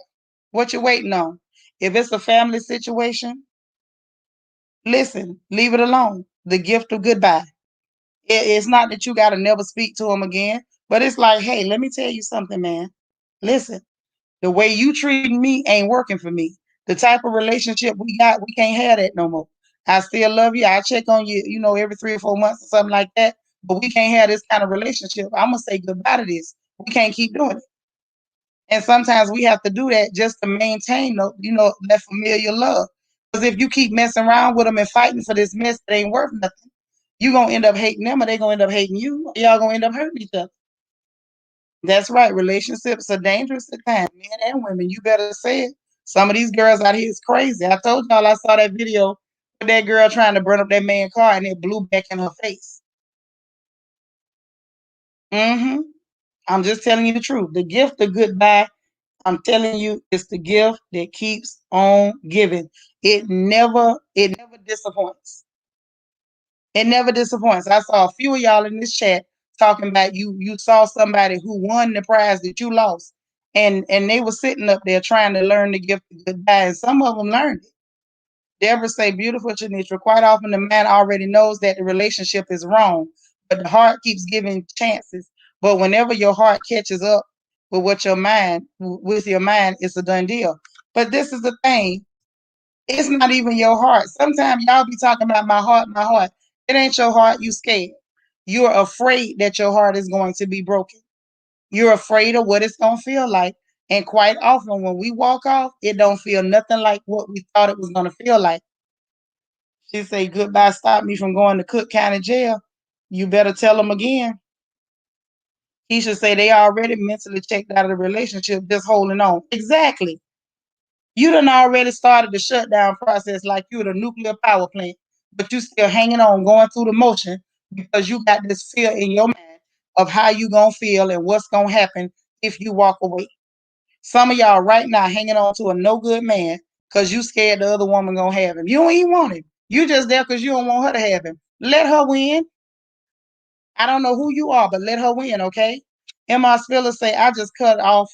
What you waiting on? If it's a family situation, listen, leave it alone. The gift of goodbye. It's not that you gotta never speak to them again, but it's like, hey, let me tell you something, man. Listen, the way you treating me ain't working for me. The type of relationship we got, we can't have that no more. I still love you. I check on you, every 3 or 4 months or something like that. But we can't have this kind of relationship. I'm gonna say goodbye to this. We can't keep doing it. And sometimes we have to do that just to maintain, that familiar love. Because if you keep messing around with them and fighting for this mess that ain't worth nothing, you gonna end up hating them, or they gonna end up hating you. Y'all gonna end up hurting each other. That's right. Relationships are dangerous at times, men and women. You better say it. Some of these girls out here is crazy. I told y'all I saw that video with that girl trying to burn up that man's car and it blew back in her face. hmm I'm just telling you the truth. The gift of goodbye, I'm telling you, it's the gift that keeps on giving. It never disappoints. It never disappoints. I saw a few of y'all in this chat talking about you saw somebody who won the prize that you lost. And they were sitting up there trying to learn the gift of goodbye. And some of them learned it. Deborah say, beautiful Janitra, quite often the man already knows that the relationship is wrong, but the heart keeps giving chances. But whenever your heart catches up with your mind, it's a done deal. But this is the thing. It's not even your heart. Sometimes y'all be talking about my heart, my heart. It ain't your heart. You scared. You're afraid that your heart is going to be broken. You're afraid of what it's going to feel like. And quite often when we walk off, it don't feel nothing like what we thought it was going to feel like. She say, goodbye, stop me from going to Cook County Jail. You better tell them again. He should say they already mentally checked out of the relationship, just holding on. Exactly. You done already started the shutdown process like you're the nuclear power plant, but you still hanging on, going through the motion because you got this fear in your mind of how you gonna feel and what's gonna happen if you walk away. Some of y'all right now hanging on to a no good man because you scared the other woman gonna have him. You don't even want him. You just there because you don't want her to have him. Let her win. I don't know who you are, but let her win, okay? Emma Spiller say, I just cut all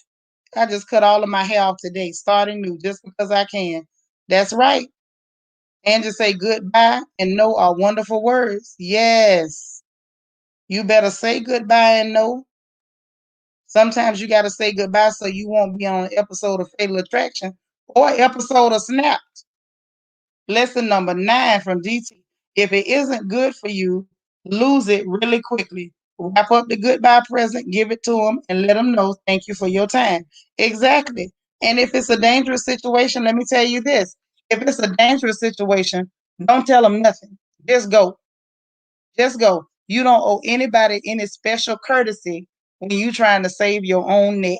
of my hair off today, starting new, just because I can. That's right. And just say goodbye and no are wonderful words. Yes. You better say goodbye and no. Sometimes you got to say goodbye so you won't be on an episode of Fatal Attraction or episode of Snapped. Lesson number 9 from DT. If it isn't good for you, lose it really quickly. Wrap up the goodbye present, give it to them, and let them know thank you for your time. Exactly. And if it's a dangerous situation, let me tell you this. If it's a dangerous situation, don't tell them nothing. Just go. Just go. You don't owe anybody any special courtesy when you're trying to save your own neck.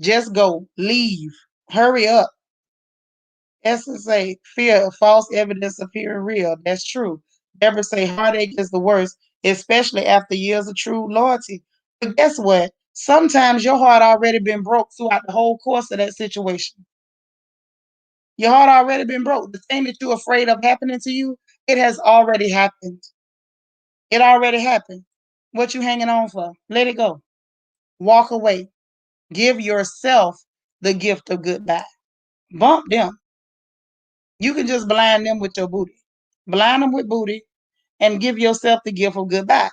Just go. Leave. Hurry up. Essence say fear of false evidence appearing real. That's true. Deborah say heartache is the worst, especially after years of true loyalty. But guess what? Sometimes your heart already been broke throughout the whole course of that situation. Your heart already been broke. The thing that you're afraid of happening to you, it has already happened. It already happened. What you hanging on for? Let it go. Walk away. Give yourself the gift of goodbye. Bump them. You can just blind them with your booty. Blind them with booty and give yourself the gift of goodbye.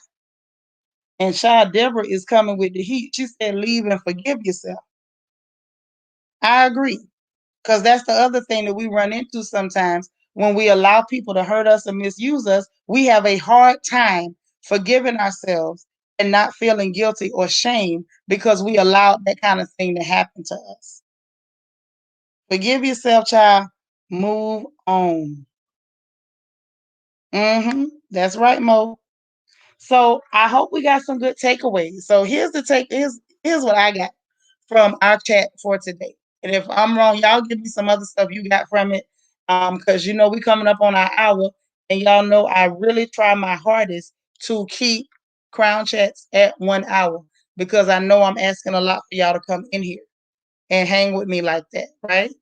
And Child Deborah is coming with the heat. She said, leave and forgive yourself. I agree. Because that's the other thing that we run into sometimes when we allow people to hurt us and misuse us. We have a hard time forgiving ourselves and not feeling guilty or shame because we allowed that kind of thing to happen to us. Forgive yourself, child. Move on. That's right, Mo. So I hope we got some good takeaways. So here's what I got from our chat for today. And if I'm wrong, y'all give me some other stuff you got from it. Because we coming up on our hour, and y'all know I really try my hardest to keep Crown Chats at 1 hour because I know I'm asking a lot for y'all to come in here and hang with me like that, right?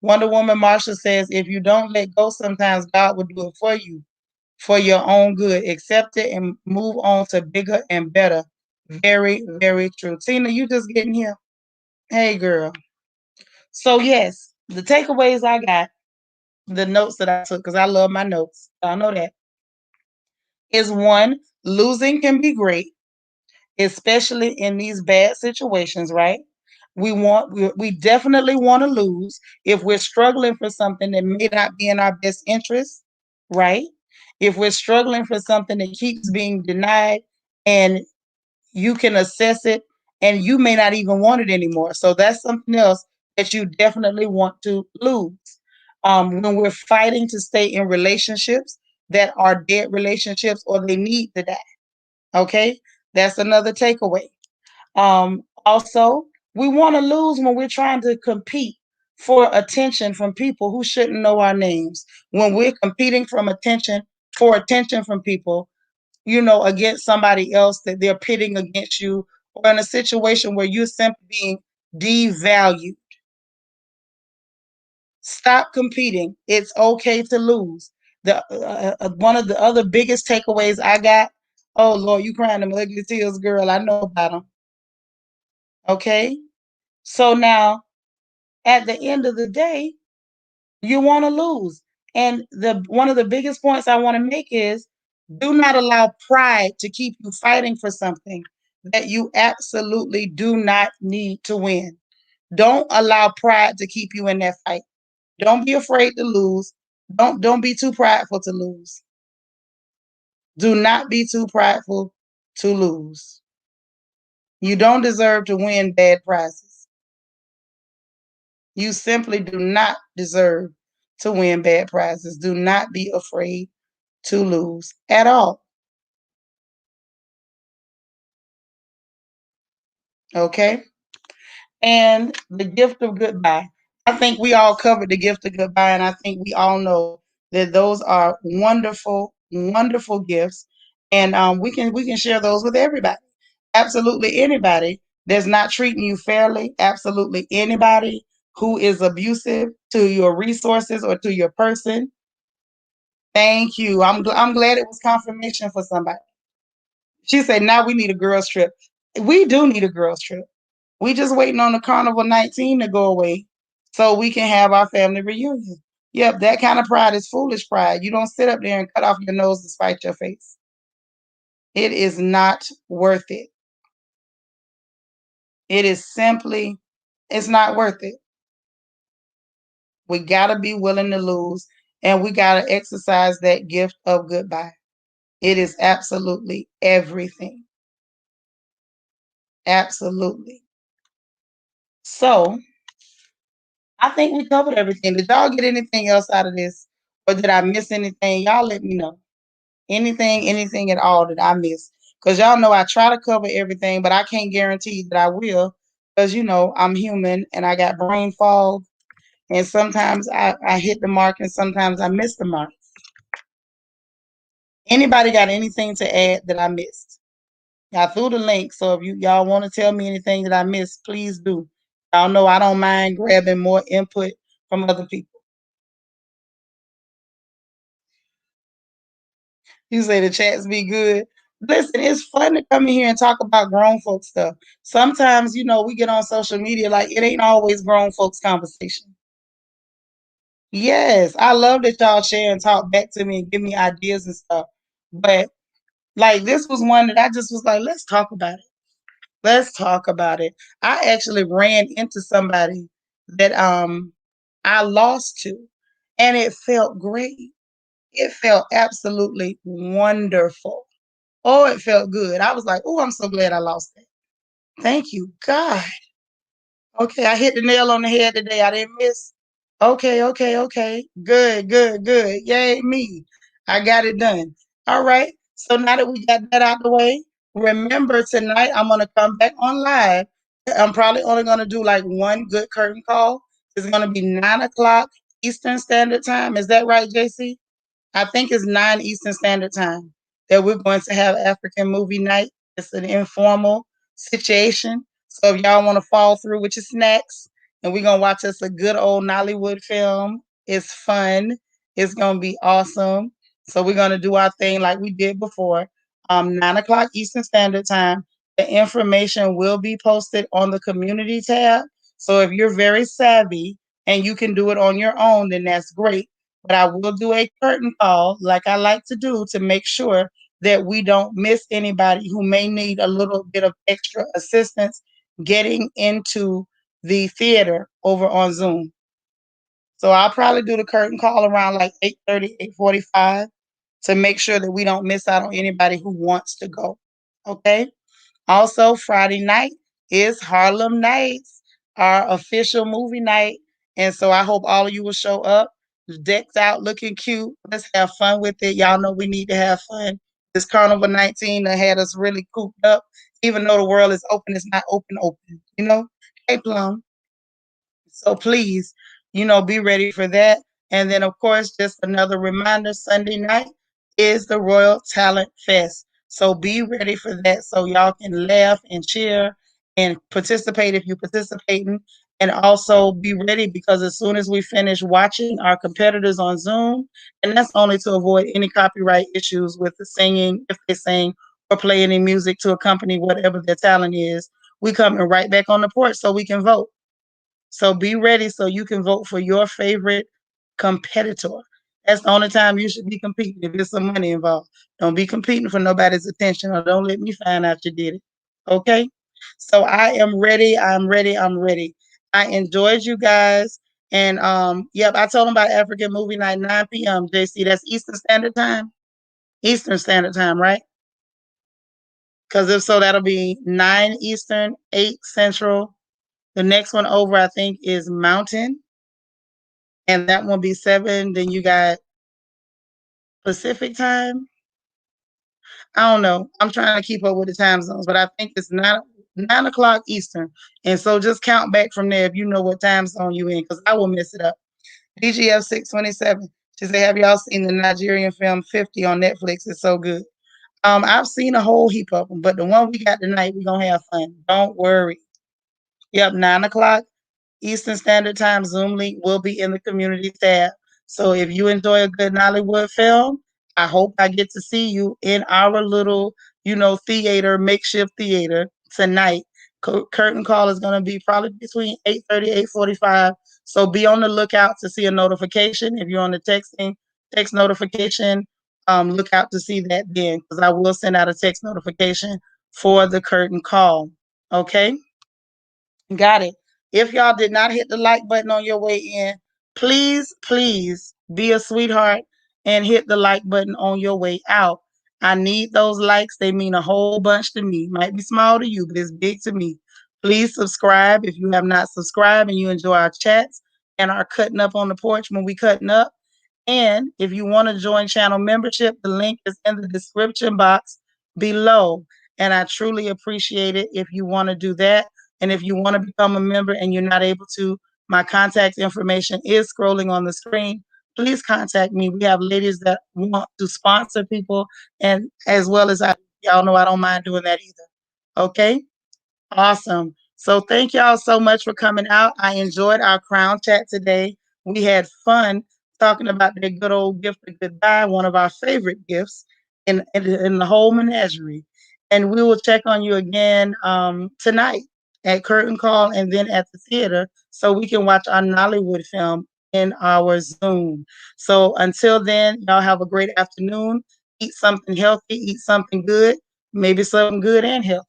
Wonder Woman Marsha says, if you don't let go, sometimes God will do it for you for your own good. Accept it and move on to bigger and better. Very, very true. Tina, you just getting here? Hey, girl. So, yes, the takeaways I got, the notes that I took, because I love my notes. Y'all know that. Is one, losing can be great, especially in these bad situations, right? We definitely want to lose if we're struggling for something that may not be in our best interest, right? If we're struggling for something that keeps being denied and you can assess it and you may not even want it anymore. So that's something else that you definitely want to lose. When we're fighting to stay in relationships that are dead relationships or they need to die. Okay, that's another takeaway. Also, we want to lose when we're trying to compete for attention from people who shouldn't know our names. When we're competing for attention from people, against somebody else that they're pitting against you, or in a situation where you're simply being devalued. Stop competing. It's okay to lose. The one of the other biggest takeaways I got. Oh Lord, you crying them ugly tears, girl. I know about them. Okay, so now at the end of the day, you want to lose. And the one of the biggest points I want to make is do not allow pride to keep you fighting for something that you absolutely do not need to win. Don't allow pride to keep you in that fight. Don't be afraid to lose. Don't be too prideful to lose. Do not be too prideful to lose. You don't deserve to win bad prizes. You simply do not deserve to win bad prizes. Do not be afraid to lose at all. Okay? And the gift of goodbye. I think we all covered the gift of goodbye, and I think we all know that those are wonderful, wonderful gifts, and we can share those with everybody. Absolutely anybody that's not treating you fairly. Absolutely anybody who is abusive to your resources or to your person. Thank you. I'm glad it was confirmation for somebody. She said, now we need a girls trip. We do need a girls trip. We just waiting on the Carnival 19 to go away so we can have our family reunion. Yep, that kind of pride is foolish pride. You don't sit up there and cut off your nose to spite your face. It is not worth it. It is simply, it's not worth it. We got to be willing to lose, and we got to exercise that gift of goodbye. It is absolutely everything. Absolutely. So I think we covered everything. Did y'all get anything else out of this? Or did I miss anything? Y'all let me know. Anything at all that I missed. Because y'all know I try to cover everything, but I can't guarantee that I will. Because, I'm human and I got brain fog. And sometimes I hit the mark and sometimes I miss the mark. Anybody got anything to add that I missed? I threw the link, so if y'all want to tell me anything that I missed, please do. Y'all know I don't mind grabbing more input from other people. You say the chats be good. Listen, it's fun to come in here and talk about grown folk stuff. Sometimes, we get on social media, like it ain't always grown folks conversation. Yes, I love that y'all share and talk back to me and give me ideas and stuff. But like this was one that I just was like, let's talk about it. Let's talk about it. I actually ran into somebody that I lost to, and it felt great. It felt absolutely wonderful. Oh, it felt good. I was like, oh, I'm so glad I lost that. Thank you, God. Okay, I hit the nail on the head today. I didn't miss. Okay, okay, okay. Good, good, good. Yay, me. I got it done. All right. So now that we got that out the way, remember tonight I'm going to come back on live. I'm probably only going to do like one good curtain call. It's going to be 9 o'clock Eastern Standard Time. Is that right, JC? I think it's 9 Eastern Standard Time that we're going to have African movie night. It's an informal situation. So if y'all want to fall through with your snacks and we're going to watch us a good old Nollywood film, it's fun. It's going to be awesome. So we're going to do our thing like we did before. 9 o'clock Eastern Standard Time. The information will be posted on the community tab. So if you're very savvy and you can do it on your own, then that's great. But I will do a curtain call like I like to do to make sure that we don't miss anybody who may need a little bit of extra assistance getting into the theater over on Zoom. So I'll probably do the curtain call around like 8:30, 8:45 to make sure that we don't miss out on anybody who wants to go. Okay? Also, Friday night is Harlem Nights, our official movie night. And so I hope all of you will show up, decked out, looking cute. Let's have fun with it. Y'all know we need to have fun. This Carnival 19 that had us really cooped up. Even though the world is open, it's not open. Hey, Plum. So please, be ready for that. And then, of course, just another reminder Sunday night is the Royal Talent Fest. So be ready for that so y'all can laugh and cheer and participate if you're participating. And also be ready because as soon as we finish watching our competitors on Zoom, and that's only to avoid any copyright issues with the singing, if they sing or play any music to accompany whatever their talent is, we coming right back on the porch so we can vote. So be ready so you can vote for your favorite competitor. That's the only time you should be competing if there's some money involved. Don't be competing for nobody's attention or don't let me find out you did it. Okay? So I am ready. I'm ready. I'm ready. I enjoyed you guys. And yep, I told them about African movie night, 9 p.m. JC. That's Eastern Standard Time. Eastern Standard Time, right? Because if so, that'll be 9 Eastern, 8 Central. The next one over, I think, is Mountain. And that one be 7. Then you got Pacific time. I don't know. I'm trying to keep up with the time zones, but I think it's 9 o'clock Eastern. And so just count back from there if you know what time zone you in, because I will mess it up. DGF 627. She said, have y'all seen the Nigerian film 50 on Netflix? It's so good. I've seen a whole heap of them, but the one we got tonight, we're gonna have fun. Don't worry. Yep, 9 o'clock Eastern Standard Time. Zoom link will be in the community tab. So if you enjoy a good Nollywood film, I hope I get to see you in our little, theater, makeshift theater tonight. Curtain call is going to be probably between 8:30, 8:45. So be on the lookout to see a notification. If you're on the text notification, look out to see that then, because I will send out a text notification for the curtain call. Okay? Got it. If y'all did not hit the like button on your way in, Please, please be a sweetheart and hit the like button on your way out. I need those likes. They mean a whole bunch to me. Might be small to you, but it's big to me. Please subscribe if you have not subscribed and you enjoy our chats and our cutting up on the porch when we cutting up. And if you want to join channel membership, the link is in the description box below. And I truly appreciate it if you want to do that. And if you want to become a member and you're not able to, my contact information is scrolling on the screen. Please contact me. We have ladies that want to sponsor people, and as well as y'all know I don't mind doing that either. Okay? Awesome. So thank y'all so much for coming out. I enjoyed our crown chat today. We had fun talking about that good old gift of goodbye, one of our favorite gifts in the whole menagerie. And we will check on you again tonight at Curtain Call and then at the theater so we can watch our Nollywood film in our Zoom. So until then, y'all have a great afternoon. Eat something healthy, eat something good, maybe something good and healthy,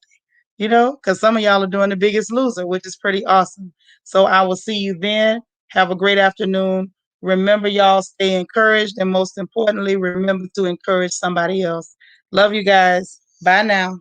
because some of y'all are doing The Biggest Loser, which is pretty awesome. So I will see you then. Have a great afternoon. Remember, y'all, stay encouraged. And most importantly, remember to encourage somebody else. Love you guys. Bye now.